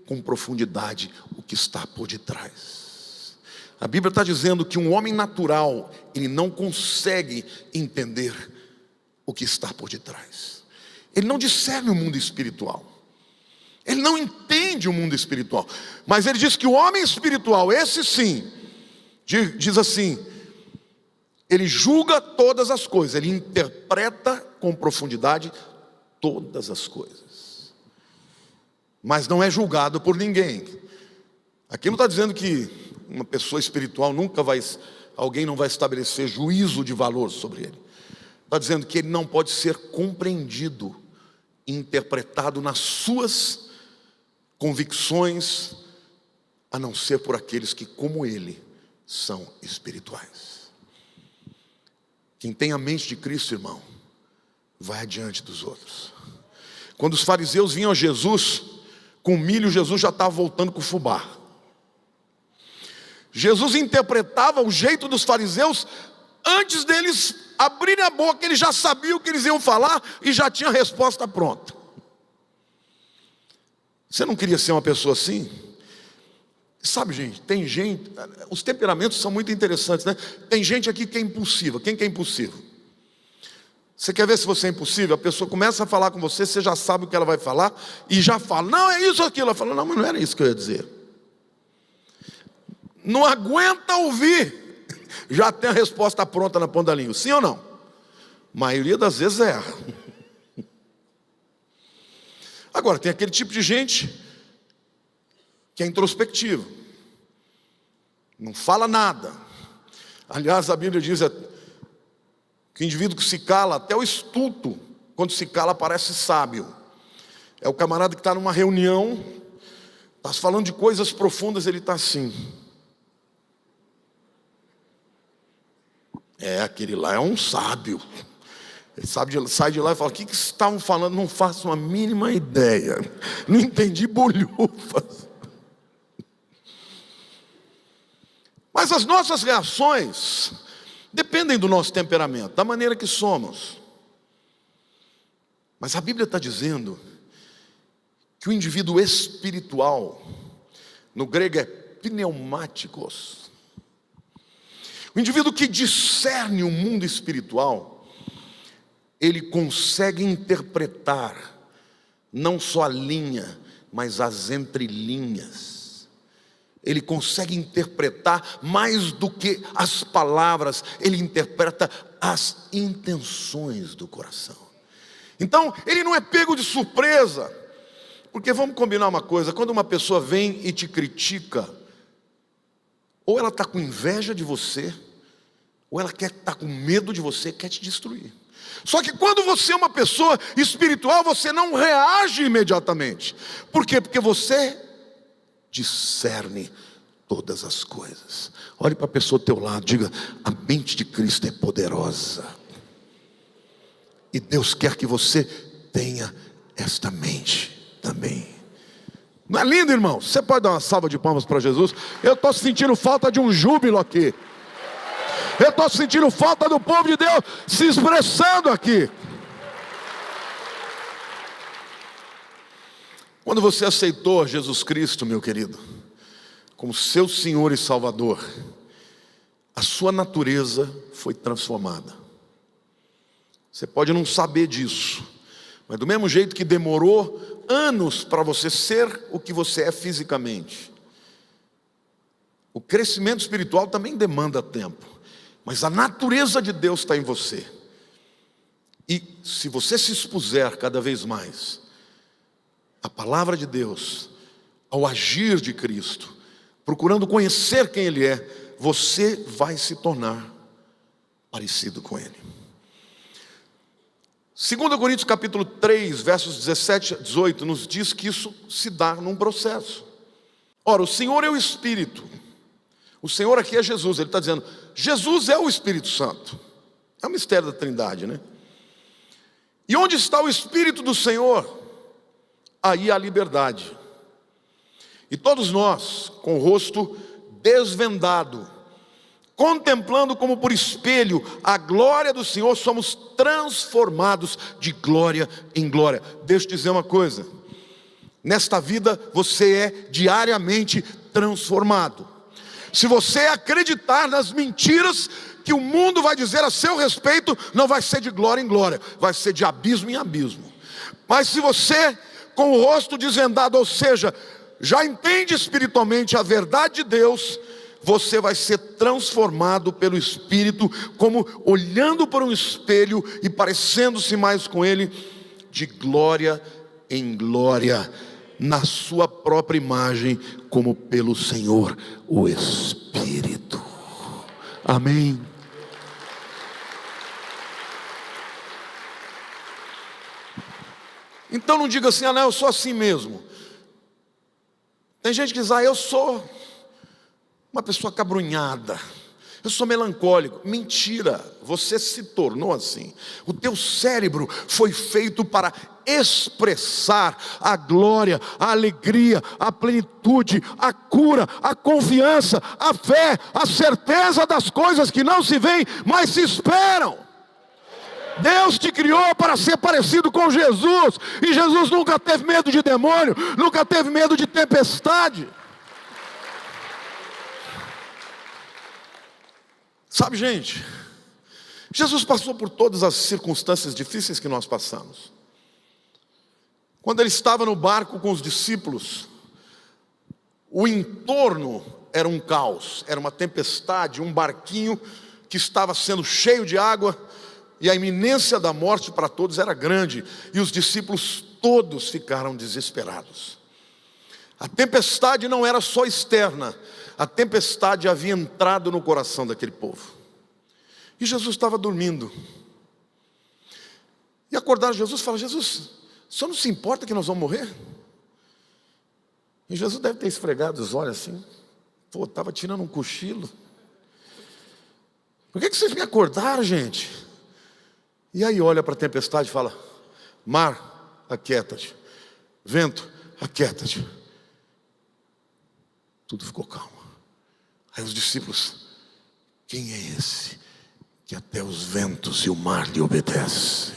[SPEAKER 1] com profundidade o que está por detrás. A Bíblia está dizendo que um homem natural, ele não consegue entender o que está por detrás. Ele não discerne o mundo espiritual. Ele não entende o mundo espiritual. Mas ele diz que o homem espiritual, esse sim, diz assim, ele julga todas as coisas, ele interpreta com profundidade todas as coisas, mas não é julgado por ninguém. Aqui não está dizendo que uma pessoa espiritual alguém não vai estabelecer juízo de valor sobre ele. Está dizendo que ele não pode ser compreendido, interpretado nas suas convicções, a não ser por aqueles que, como ele, são espirituais. Quem tem a mente de Cristo, irmão, vai adiante dos outros. Quando os fariseus vinham a Jesus com milho, Jesus já estava voltando com o fubá. Jesus interpretava o jeito dos fariseus antes deles abrirem a boca. Ele já sabia o que eles iam falar e já tinha a resposta pronta. Você não queria ser uma pessoa assim? Sabe, gente, tem gente, os temperamentos são muito interessantes, né? Tem gente aqui que é impulsiva. Quem que é impulsivo? Você quer ver se você é impulsivo? A pessoa começa a falar com você, você já sabe o que ela vai falar e já fala, não, é isso ou aquilo. Ela fala, não, mas não era isso que eu ia dizer. Não aguenta ouvir, já tem a resposta pronta na ponta da língua, sim ou não? A maioria das vezes erra. Agora, tem aquele tipo de gente que é introspectivo, não fala nada. Aliás, a Bíblia diz que o indivíduo que se cala, até o estulto, quando se cala, parece sábio. É o camarada que está numa reunião, está falando de coisas profundas, ele está assim. Aquele lá é um sábio. Ele sai de lá e fala, o que estavam falando? Não faço uma mínima ideia. Não entendi bolhufas. Mas as nossas reações dependem do nosso temperamento, da maneira que somos. Mas a Bíblia está dizendo que o indivíduo espiritual, no grego é pneumáticos, o indivíduo que discerne o mundo espiritual, ele consegue interpretar não só a linha, mas as entrelinhas. Ele consegue interpretar mais do que as palavras, ele interpreta as intenções do coração. Então, ele não é pego de surpresa, porque vamos combinar uma coisa, quando uma pessoa vem e te critica, ou ela está com inveja de você, ou ela está com medo de você, quer te destruir. Só que quando você é uma pessoa espiritual, você não reage imediatamente. Por quê? Porque você discerne todas as coisas. Olhe para a pessoa ao teu lado, diga, a mente de Cristo é poderosa. E Deus quer que você tenha esta mente também. Não é lindo, irmão? Você pode dar uma salva de palmas para Jesus? Eu estou sentindo falta de um júbilo aqui. Eu estou sentindo falta do povo de Deus se expressando aqui. Quando você aceitou Jesus Cristo, meu querido, como seu Senhor e Salvador, a sua natureza foi transformada. Você pode não saber disso, mas do mesmo jeito que demorou anos para você ser o que você é fisicamente, o crescimento espiritual também demanda tempo, mas a natureza de Deus está em você. E se você se expuser cada vez mais à palavra de Deus, ao agir de Cristo, procurando conhecer quem Ele é, você vai se tornar parecido com Ele. 2 Coríntios capítulo 3, versos 17 a 18, nos diz que isso se dá num processo. Ora, o Senhor é o Espírito. O Senhor aqui é Jesus. Ele está dizendo, Jesus é o Espírito Santo. É o mistério da Trindade, né? E onde está o Espírito do Senhor? Aí há liberdade. E todos nós, com o rosto desvendado, contemplando como por espelho a glória do Senhor, somos transformados de glória em glória. Deixa eu te dizer uma coisa: nesta vida você é diariamente transformado. Se você acreditar nas mentiras que o mundo vai dizer a seu respeito, não vai ser de glória em glória, vai ser de abismo em abismo. Mas se você, com o rosto desvendado, ou seja, já entende espiritualmente a verdade de Deus, você vai ser transformado pelo Espírito, como olhando para um espelho e parecendo-se mais com Ele, de glória em glória, na sua própria imagem, como pelo Senhor, o Espírito. Amém. Então não diga assim, não, eu sou assim mesmo. Tem gente que diz, eu sou uma pessoa cabrunhada, eu sou melancólico. Mentira, você se tornou assim. O teu cérebro foi feito para expressar a glória, a alegria, a plenitude, a cura, a confiança, a fé, a certeza das coisas que não se veem, mas se esperam. Deus te criou para ser parecido com Jesus, e Jesus nunca teve medo de demônio, nunca teve medo de tempestade. Sabe, gente, Jesus passou por todas as circunstâncias difíceis que nós passamos. Quando ele estava no barco com os discípulos, o entorno era um caos, era uma tempestade, um barquinho que estava sendo cheio de água, e a iminência da morte para todos era grande, e os discípulos todos ficaram desesperados. A tempestade não era só externa, a tempestade havia entrado no coração daquele povo. E Jesus estava dormindo. E acordaram Jesus e falaram, Jesus, o senhor não se importa que nós vamos morrer? E Jesus deve ter esfregado os olhos assim, estava tirando um cochilo. Por que vocês me acordaram, gente? E aí olha para a tempestade e fala, mar, aquieta-te, vento, aquieta-te. Tudo ficou calmo. Aí os discípulos, quem é esse que até os ventos e o mar lhe obedecem?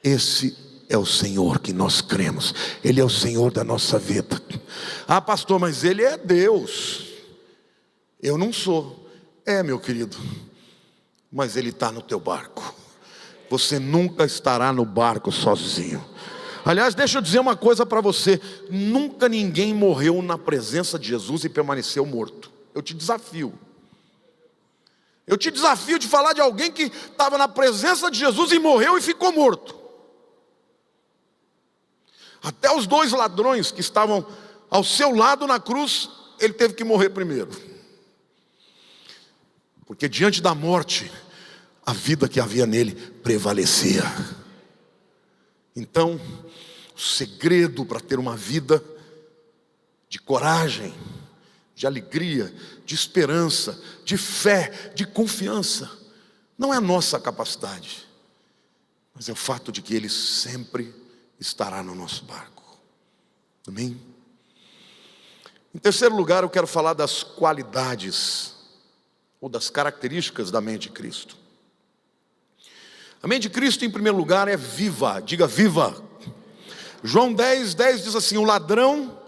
[SPEAKER 1] Esse é o Senhor que nós cremos. Ele é o Senhor da nossa vida. Pastor, mas Ele é Deus. Eu não sou. Meu querido, mas Ele está no teu barco. Você nunca estará no barco sozinho. Aliás, deixa eu dizer uma coisa para você: nunca ninguém morreu na presença de Jesus e permaneceu morto. Eu te desafio. Eu te desafio de falar de alguém que estava na presença de Jesus e morreu e ficou morto. Até os 2 ladrões que estavam ao seu lado na cruz, ele teve que morrer primeiro. Porque diante da morte, a vida que havia nele prevalecia. Então, o segredo para ter uma vida de coragem, de alegria, de esperança, de fé, de confiança, não é a nossa capacidade, mas é o fato de que Ele sempre estará no nosso barco. Amém? Em terceiro lugar, eu quero falar das qualidades ou das características da mente de Cristo. A mente de Cristo, em primeiro lugar, é viva. Diga viva. João 10:10 diz assim: o ladrão,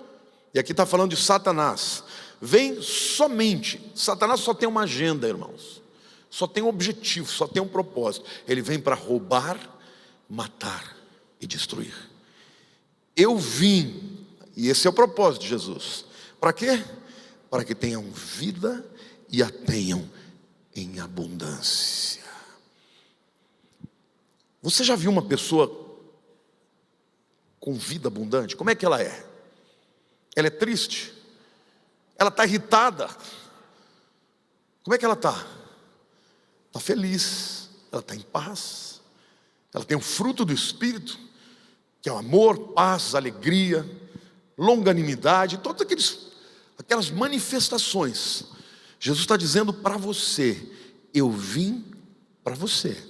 [SPEAKER 1] e aqui está falando de Satanás, vem somente. Satanás só tem uma agenda, irmãos, só tem um objetivo, só tem um propósito. Ele vem para roubar, matar e destruir. Eu vim, e esse é o propósito de Jesus, para quê? Para que tenham vida e a tenham em abundância. Você já viu uma pessoa com vida abundante? Como é que ela é? Ela é triste? Ela está irritada? Como é que ela está? Está feliz, ela está em paz, ela tem o fruto do Espírito, que é o amor, paz, alegria, longanimidade, todas aquelas manifestações. Jesus está dizendo para você: eu vim para você.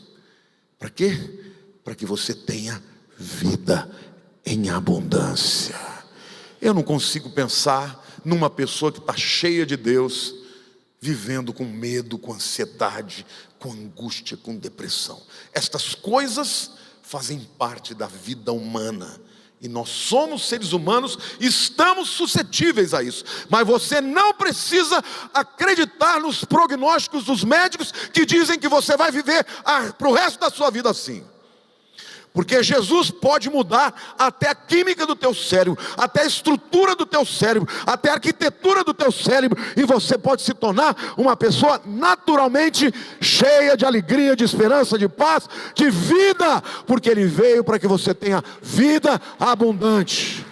[SPEAKER 1] Para quê? Para que você tenha vida em abundância. Eu não consigo pensar numa pessoa que está cheia de Deus, vivendo com medo, com ansiedade, com angústia, com depressão. Estas coisas fazem parte da vida humana, e nós somos seres humanos, estamos suscetíveis a isso. Mas você não precisa acreditar nos prognósticos dos médicos que dizem que você vai viver para o resto da sua vida assim. Porque Jesus pode mudar até a química do teu cérebro, até a estrutura do teu cérebro, até a arquitetura do teu cérebro, e você pode se tornar uma pessoa naturalmente cheia de alegria, de esperança, de paz, de vida, porque Ele veio para que você tenha vida abundante.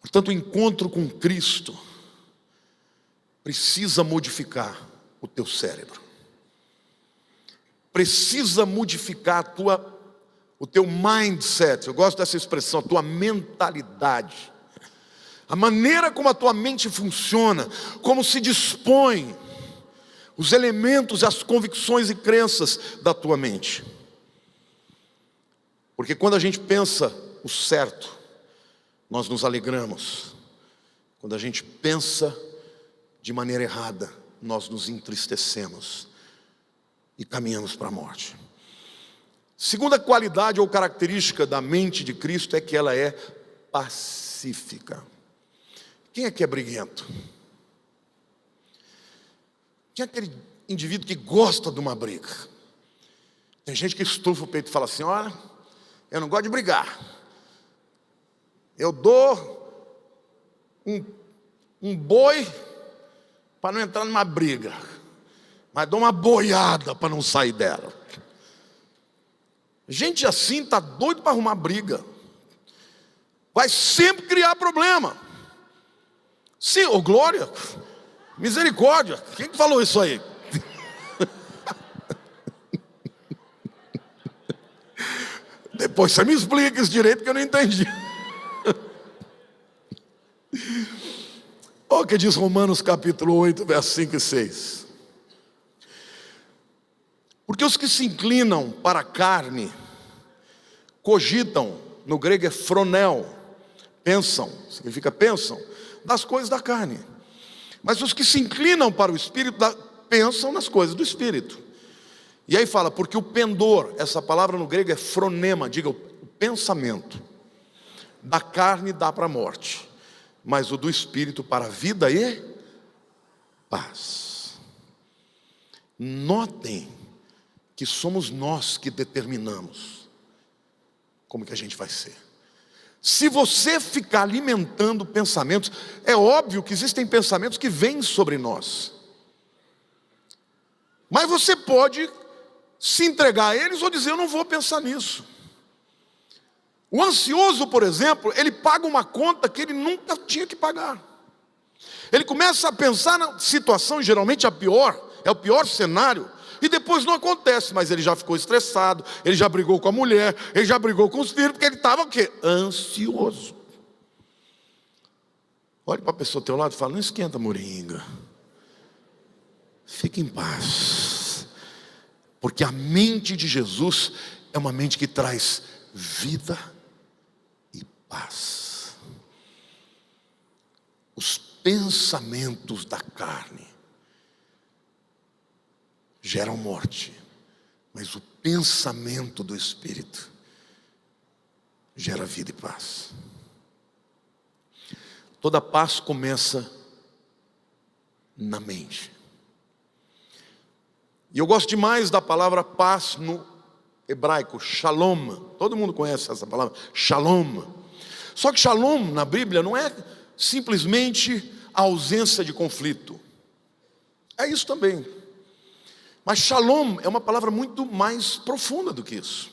[SPEAKER 1] Portanto, o encontro com Cristo precisa modificar o teu cérebro, precisa modificar o teu mindset. Eu gosto dessa expressão, a tua mentalidade, a maneira como a tua mente funciona, como se dispõe os elementos, as convicções e crenças da tua mente. Porque quando a gente pensa o certo, nós nos alegramos. Quando a gente pensa de maneira errada, nós nos entristecemos e caminhamos para a morte. Segunda qualidade ou característica da mente de Cristo é que ela é pacífica. Quem é que é briguento? Quem é aquele indivíduo que gosta de uma briga? Tem gente que estufa o peito e fala assim: olha, eu não gosto de brigar, eu dou um boi para não entrar numa briga, mas dou uma boiada para não sair dela. Gente assim está doido para arrumar briga, vai sempre criar problema. Sim, ô glória, misericórdia, quem que falou isso aí? Depois você me explica isso direito, que eu não entendi. Olha o que diz Romanos capítulo 8, versos 5 e 6. Porque os que se inclinam para a carne cogitam, no grego é phronel, pensam, significa pensam, das coisas da carne. Mas os que se inclinam para o Espírito pensam nas coisas do Espírito. E aí fala, porque o pendor, essa palavra no grego é phronema, diga o pensamento, da carne dá para a morte, mas o do Espírito para a vida e paz. Notem que somos nós que determinamos como que a gente vai ser. Se você ficar alimentando pensamentos, é óbvio que existem pensamentos que vêm sobre nós, mas você pode se entregar a eles ou dizer: eu não vou pensar nisso. O ansioso, por exemplo, ele paga uma conta que ele nunca tinha que pagar. Ele começa a pensar na situação, geralmente a pior, é o pior cenário, e depois não acontece, mas ele já ficou estressado, ele já brigou com a mulher, ele já brigou com os filhos, porque ele estava o quê? Ansioso. Olhe para a pessoa ao teu lado e fala: não esquenta, moringa, fique em paz, porque a mente de Jesus é uma mente que traz vida e paz. Os pensamentos da carne geram morte, mas o pensamento do Espírito gera vida e paz. Toda paz começa na mente. E eu gosto demais da palavra paz no hebraico, shalom. Todo mundo conhece essa palavra, shalom. Só que shalom na Bíblia não é simplesmente a ausência de conflito. É isso também. Mas shalom é uma palavra muito mais profunda do que isso.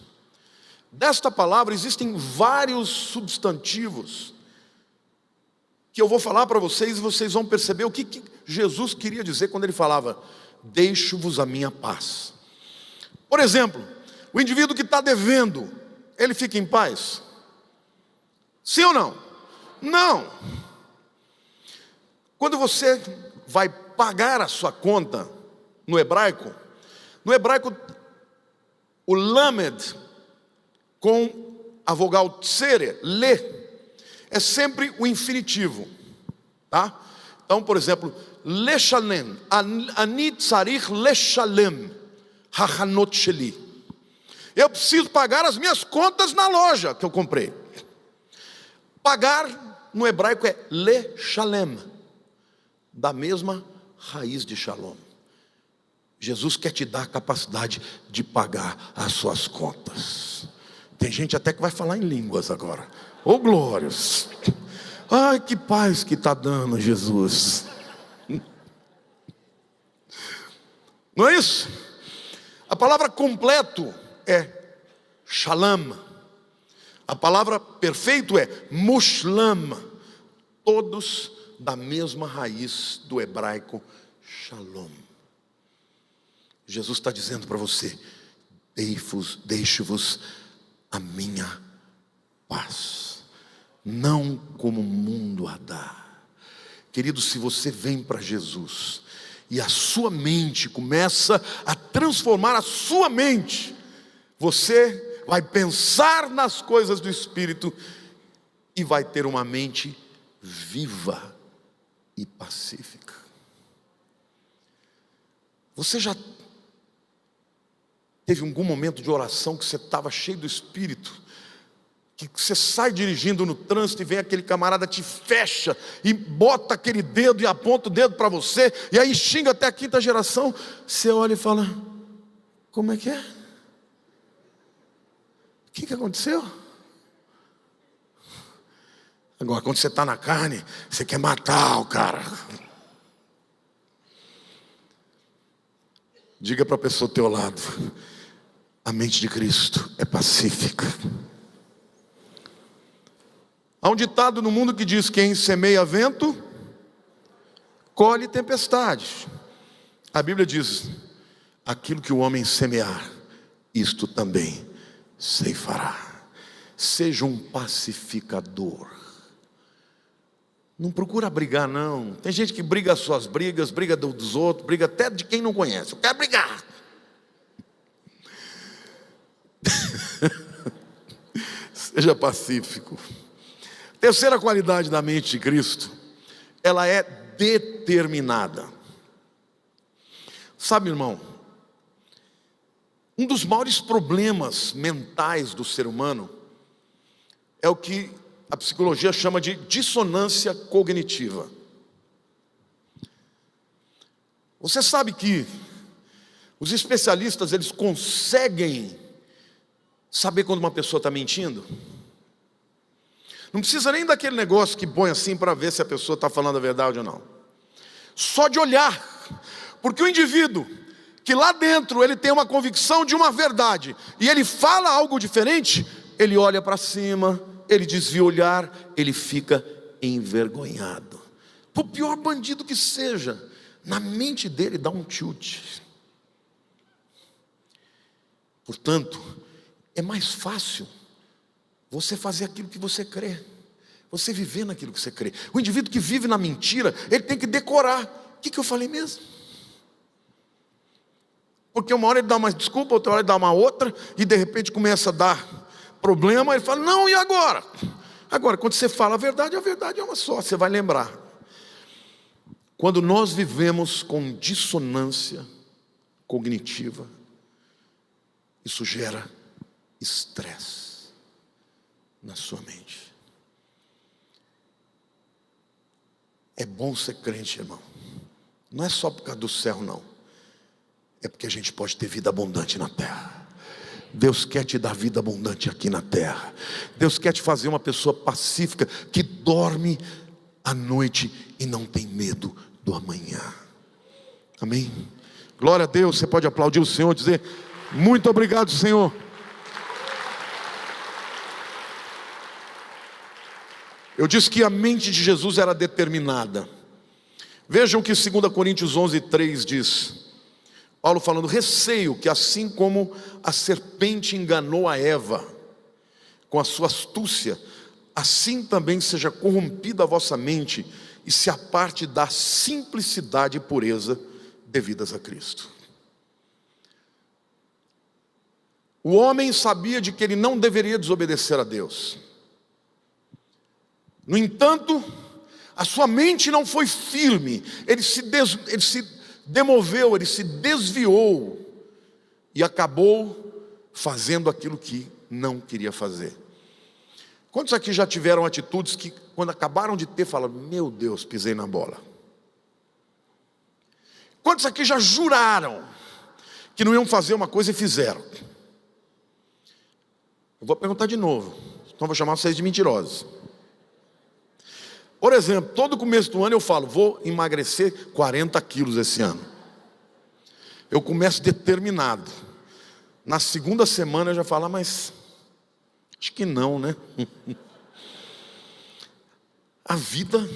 [SPEAKER 1] Desta palavra existem vários substantivos que eu vou falar para vocês e vocês vão perceber o que Jesus queria dizer quando ele falava: deixo-vos a minha paz. Por exemplo, o indivíduo que está devendo, ele fica em paz? Sim ou não? Não. Quando você vai pagar a sua conta no hebraico o lamed com a vogal tsere, le, é sempre o infinitivo, tá? Então, por exemplo, leshalem, ani tzarich leshalem hachanot sheli. Eu preciso pagar as minhas contas na loja que eu comprei. Pagar no hebraico é leshalem, da mesma raiz de shalom. Jesus quer te dar a capacidade de pagar as suas contas. Tem gente até que vai falar em línguas agora. Ô glórias! Ai, que paz que está dando Jesus. Não é isso? A palavra completo é shalom. A palavra perfeito é mushlam. Todos da mesma raiz do hebraico shalom. Jesus está dizendo para você: deixe-vos a minha paz, não como o mundo a dá. Querido, se você vem para Jesus e a sua mente começa a transformar a sua mente, você vai pensar nas coisas do Espírito e vai ter uma mente viva e pacífica. Você já teve algum momento de oração que você estava cheio do Espírito, que você sai dirigindo no trânsito e vem aquele camarada, te fecha e bota aquele dedo e aponta o dedo para você, e aí xinga até a quinta geração? Você olha e fala: como é que é? O que aconteceu? Agora, quando você está na carne, você quer matar o cara. Diga para a pessoa ao teu lado: a mente de Cristo é pacífica. Há um ditado no mundo que diz: quem semeia vento, colhe tempestade. A Bíblia diz: aquilo que o homem semear, isto também ceifará. Seja um pacificador. Não procura brigar, não. Tem gente que briga as suas brigas, briga dos outros, briga até de quem não conhece. Eu quero brigar. Seja pacífico. Terceira qualidade da mente de Cristo: ela é determinada. Sabe, irmão, um dos maiores problemas mentais do ser humano é o que a psicologia chama de dissonância cognitiva. Você sabe que os especialistas, eles conseguem saber quando uma pessoa está mentindo? Não precisa nem daquele negócio que põe assim para ver se a pessoa está falando a verdade ou não. Só de olhar. Porque o indivíduo que lá dentro ele tem uma convicção de uma verdade e ele fala algo diferente, ele olha para cima, ele desvia o olhar, ele fica envergonhado. Por pior bandido que seja, na mente dele dá um tilt. Portanto, é mais fácil você fazer aquilo que você crê, você viver naquilo que você crê. O indivíduo que vive na mentira, ele tem que decorar: o que eu falei mesmo? Porque uma hora ele dá uma desculpa, outra hora ele dá uma outra, e de repente começa a dar problema, ele fala: não, e agora? Agora, quando você fala a verdade é uma só, você vai lembrar. Quando nós vivemos com dissonância cognitiva. Isso gera estresse na sua mente. É bom ser crente, irmão. Não é só por causa do céu, não. É porque a gente pode ter vida abundante na terra. Deus quer te dar vida abundante aqui na terra. Deus quer te fazer uma pessoa pacífica, que dorme à noite e não tem medo do amanhã. Amém? Glória a Deus. Você pode aplaudir o Senhor e dizer: muito obrigado, Senhor. Eu disse que a mente de Jesus era determinada. Vejam que 2 Coríntios 11:3 diz, Paulo falando: receio que assim como a serpente enganou a Eva com a sua astúcia, assim também seja corrompida a vossa mente e se aparte da simplicidade e pureza devidas a Cristo. O homem sabia de que ele não deveria desobedecer a Deus. No entanto, a sua mente não foi firme, ele se demoveu, ele se desviou e acabou fazendo aquilo que não queria fazer. Quantos aqui já tiveram atitudes que, quando acabaram de ter, falam: meu Deus, pisei na bola? Quantos aqui já juraram que não iam fazer uma coisa e fizeram? Eu vou perguntar de novo, então vou chamar vocês de mentirosos. Por exemplo, todo começo do ano eu falo: vou emagrecer 40 quilos esse ano. Eu começo determinado. Na segunda semana eu já falo: mas acho que não, né? A vida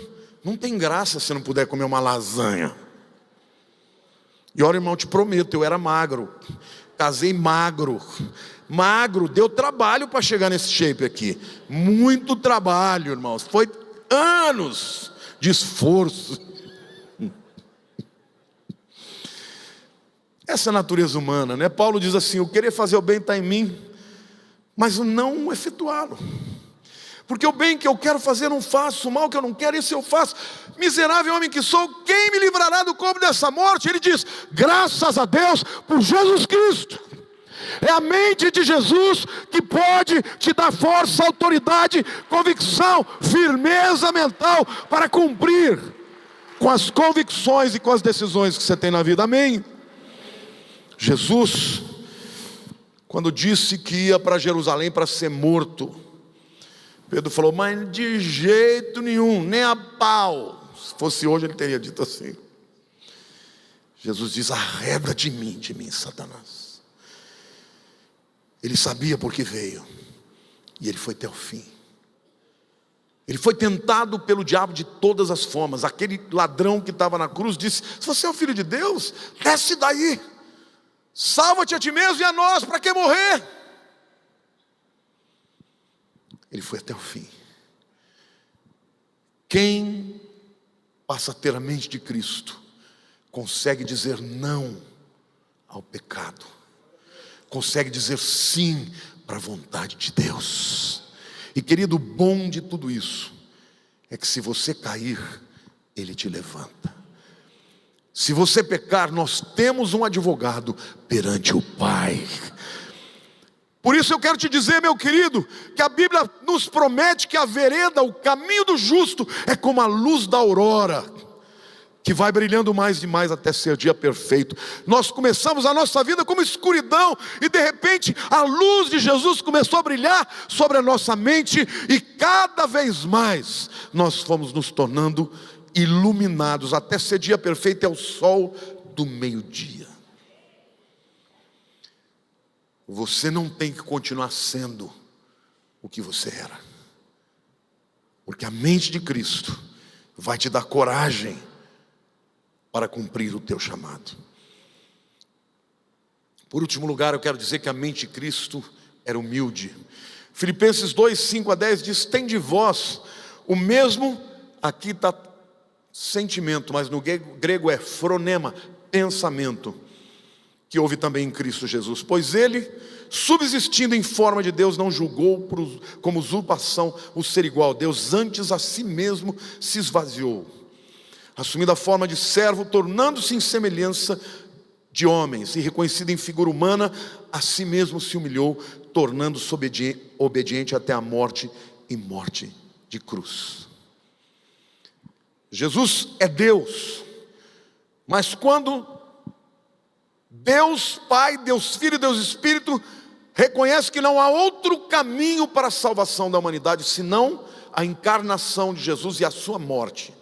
[SPEAKER 1] não tem graça se não puder comer uma lasanha. E olha, irmão, eu te prometo, eu era magro, casei magro, deu trabalho para chegar nesse shape aqui. Muito trabalho, irmãos, foi anos de esforço. Essa é a natureza humana, né? Paulo diz assim: o querer fazer o bem está em mim, mas o não efetuá-lo. Porque o bem que eu quero fazer não faço, o mal que eu não quero, isso eu faço. Miserável homem que sou, quem me livrará do corpo dessa morte? Ele diz: graças a Deus por Jesus Cristo. É a mente de Jesus que pode te dar força, autoridade, convicção, firmeza mental para cumprir com as convicções e com as decisões que você tem na vida. Amém? Jesus, quando disse que ia para Jerusalém para ser morto, Pedro falou: mas de jeito nenhum, nem a pau. Se fosse hoje ele teria dito assim. Jesus diz: arreda de mim, Satanás. Ele sabia por que veio, e ele foi até o fim. Ele foi tentado pelo diabo de todas as formas. Aquele ladrão que estava na cruz disse: se você é o filho de Deus, desce daí, salva-te a ti mesmo e a nós, para que morrer? Ele foi até o fim. Quem passa a ter a mente de Cristo consegue dizer não ao pecado, consegue dizer sim para a vontade de Deus. E querido, o bom de tudo isso é que se você cair, Ele te levanta. Se você pecar, nós temos um advogado perante o Pai. Por isso eu quero te dizer, meu querido, que a Bíblia nos promete que a vereda, o caminho do justo, é como a luz da aurora, que vai brilhando mais e mais até ser dia perfeito. Nós começamos a nossa vida como escuridão, e de repente a luz de Jesus começou a brilhar sobre a nossa mente, e cada vez mais nós fomos nos tornando iluminados, até ser dia perfeito, é o sol do meio-dia. Você não tem que continuar sendo o que você era, porque a mente de Cristo vai te dar coragem para cumprir o teu chamado. Por último lugar, eu quero dizer que a mente de Cristo era humilde. Filipenses 2, 5 a 10 diz: tem de vós o mesmo, aqui está sentimento, mas no grego é phronema, pensamento, que houve também em Cristo Jesus. Pois ele, subsistindo em forma de Deus, não julgou como usurpação o ser igual a Deus, antes a si mesmo se esvaziou, assumindo a forma de servo, tornando-se em semelhança de homens e reconhecido em figura humana, a si mesmo se humilhou, tornando-se obediente até a morte e morte de cruz. Jesus é Deus, mas quando Deus Pai, Deus Filho e Deus Espírito reconhece que não há outro caminho para a salvação da humanidade senão a encarnação de Jesus e a sua morte,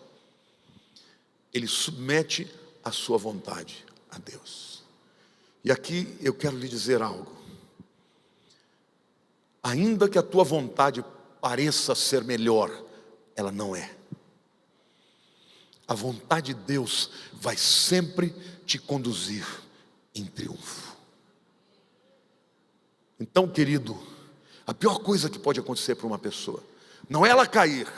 [SPEAKER 1] ele submete a sua vontade a Deus. E aqui eu quero lhe dizer algo: ainda que a tua vontade pareça ser melhor, ela não é. A vontade de Deus vai sempre te conduzir em triunfo. Então, querido, a pior coisa que pode acontecer para uma pessoa não é ela cair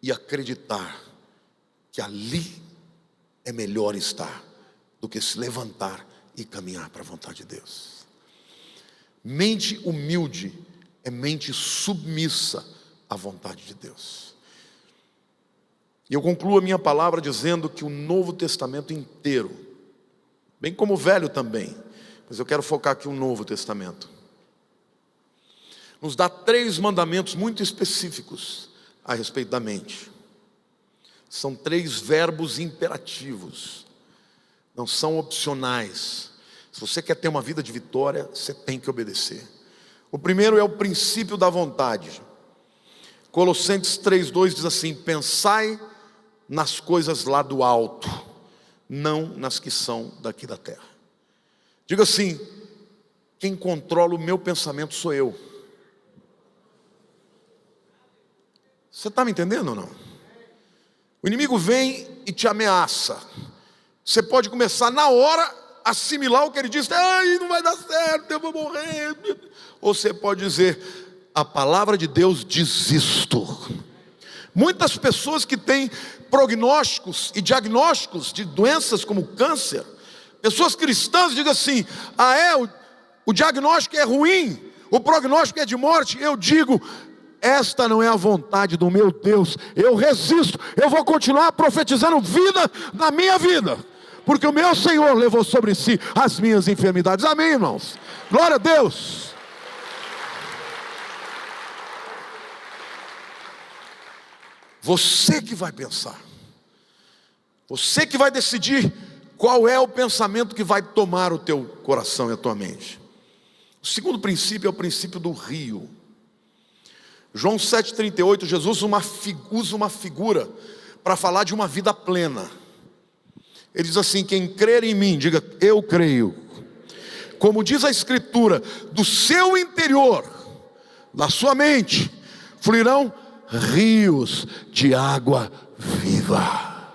[SPEAKER 1] e acreditar que ali é melhor estar do que se levantar e caminhar para a vontade de Deus. Mente humilde é mente submissa à vontade de Deus. E eu concluo a minha palavra dizendo que o Novo Testamento inteiro, bem como o Velho também, mas eu quero focar aqui no Novo Testamento, nos dá 3 mandamentos muito específicos a respeito da mente. São 3 verbos imperativos, não são opcionais. Se você quer ter uma vida de vitória, você tem que obedecer. O primeiro é o princípio da vontade. Colossenses 3:2 diz assim: pensai nas coisas lá do alto, não nas que são daqui da terra. Diga assim: quem controla o meu pensamento sou eu. Você está me entendendo ou não? O inimigo vem e te ameaça. Você pode começar na hora a assimilar o que ele diz: ai, não vai dar certo, eu vou morrer. Ou você pode dizer: a palavra de Deus diz isto. Muitas pessoas que têm prognósticos e diagnósticos de doenças como câncer, pessoas cristãs dizem assim: o diagnóstico é ruim, o prognóstico é de morte. Eu digo: esta não é a vontade do meu Deus. Eu resisto, eu vou continuar profetizando vida na minha vida, porque o meu Senhor levou sobre si as minhas enfermidades. Amém, irmãos? Glória a Deus. Você que vai pensar, você que vai decidir qual é o pensamento que vai tomar o teu coração e a tua mente. O segundo princípio é o princípio do rio. João 7,38, Jesus usa uma figura para falar de uma vida plena. Ele diz assim: quem crer em mim, diga eu creio. Como diz a Escritura, do seu interior, da sua mente, fluirão rios de água viva.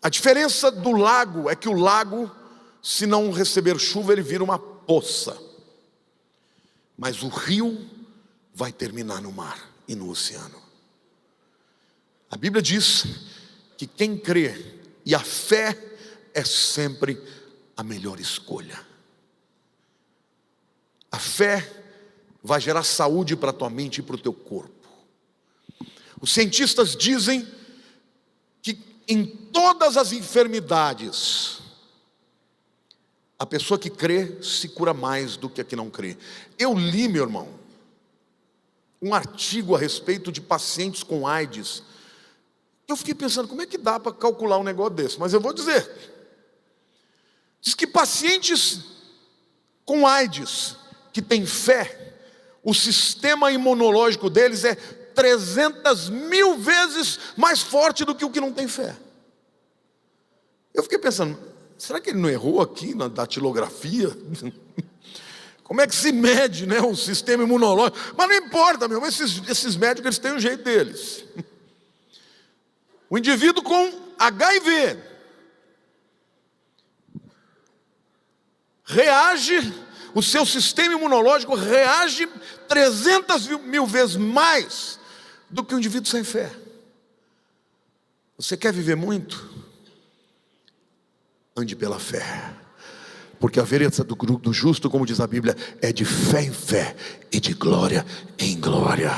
[SPEAKER 1] A diferença do lago é que o lago, se não receber chuva, ele vira uma poça. Mas o rio vai terminar no mar e no oceano. A Bíblia diz que quem crê, e a fé é sempre a melhor escolha. A fé vai gerar saúde para a tua mente e para o teu corpo. Os cientistas dizem que em todas as enfermidades, a pessoa que crê se cura mais do que a que não crê. Eu li, meu irmão, um artigo a respeito de pacientes com AIDS. Eu fiquei pensando, como é que dá para calcular um negócio desse? Mas eu vou dizer. Diz que pacientes com AIDS que têm fé, o sistema imunológico deles é 300.000 vezes mais forte do que o que não tem fé. Eu fiquei pensando, será que ele não errou aqui na datilografia? Como é que se mede, né, o sistema imunológico? Mas não importa, meu, esses médicos eles têm o jeito deles. O indivíduo com HIV reage, o seu sistema imunológico reage 300.000 vezes mais do que o indivíduo sem fé. Você quer viver muito? Ande pela fé, porque a vereda do justo, como diz a Bíblia, é de fé em fé e de glória em glória.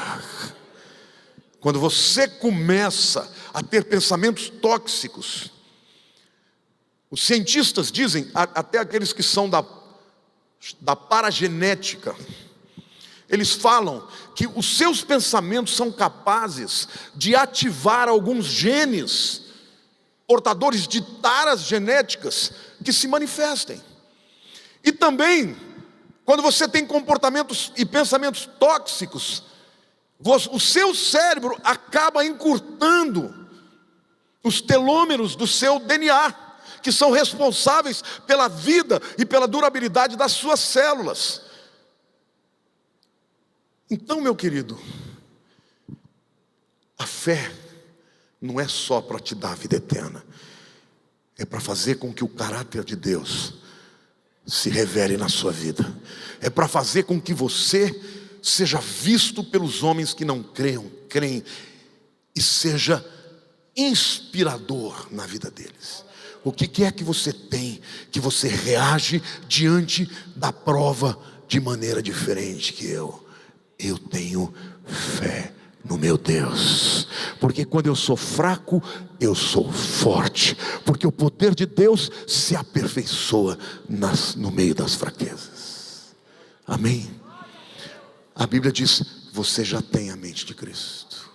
[SPEAKER 1] quando você começa a ter pensamentos tóxicos, os cientistas dizem, até aqueles que são da paragenética, eles falam que os seus pensamentos são capazes de ativar alguns genes portadores de taras genéticas que se manifestem. E também, quando você tem comportamentos e pensamentos tóxicos, o seu cérebro acaba encurtando os telômeros do seu DNA, que são responsáveis pela vida e pela durabilidade das suas células. Então, meu querido, a fé não é só para te dar a vida eterna, é para fazer com que o caráter de Deus se revele na sua vida, é para fazer com que você seja visto pelos homens que não creem, e seja inspirador na vida deles. O que é que você tem, que você reage diante da prova de maneira diferente que eu? Eu tenho fé no meu Deus, porque quando eu sou fraco, eu sou forte, porque o poder de Deus se aperfeiçoa no meio das fraquezas. Amém? A Bíblia diz, você já tem a mente de Cristo.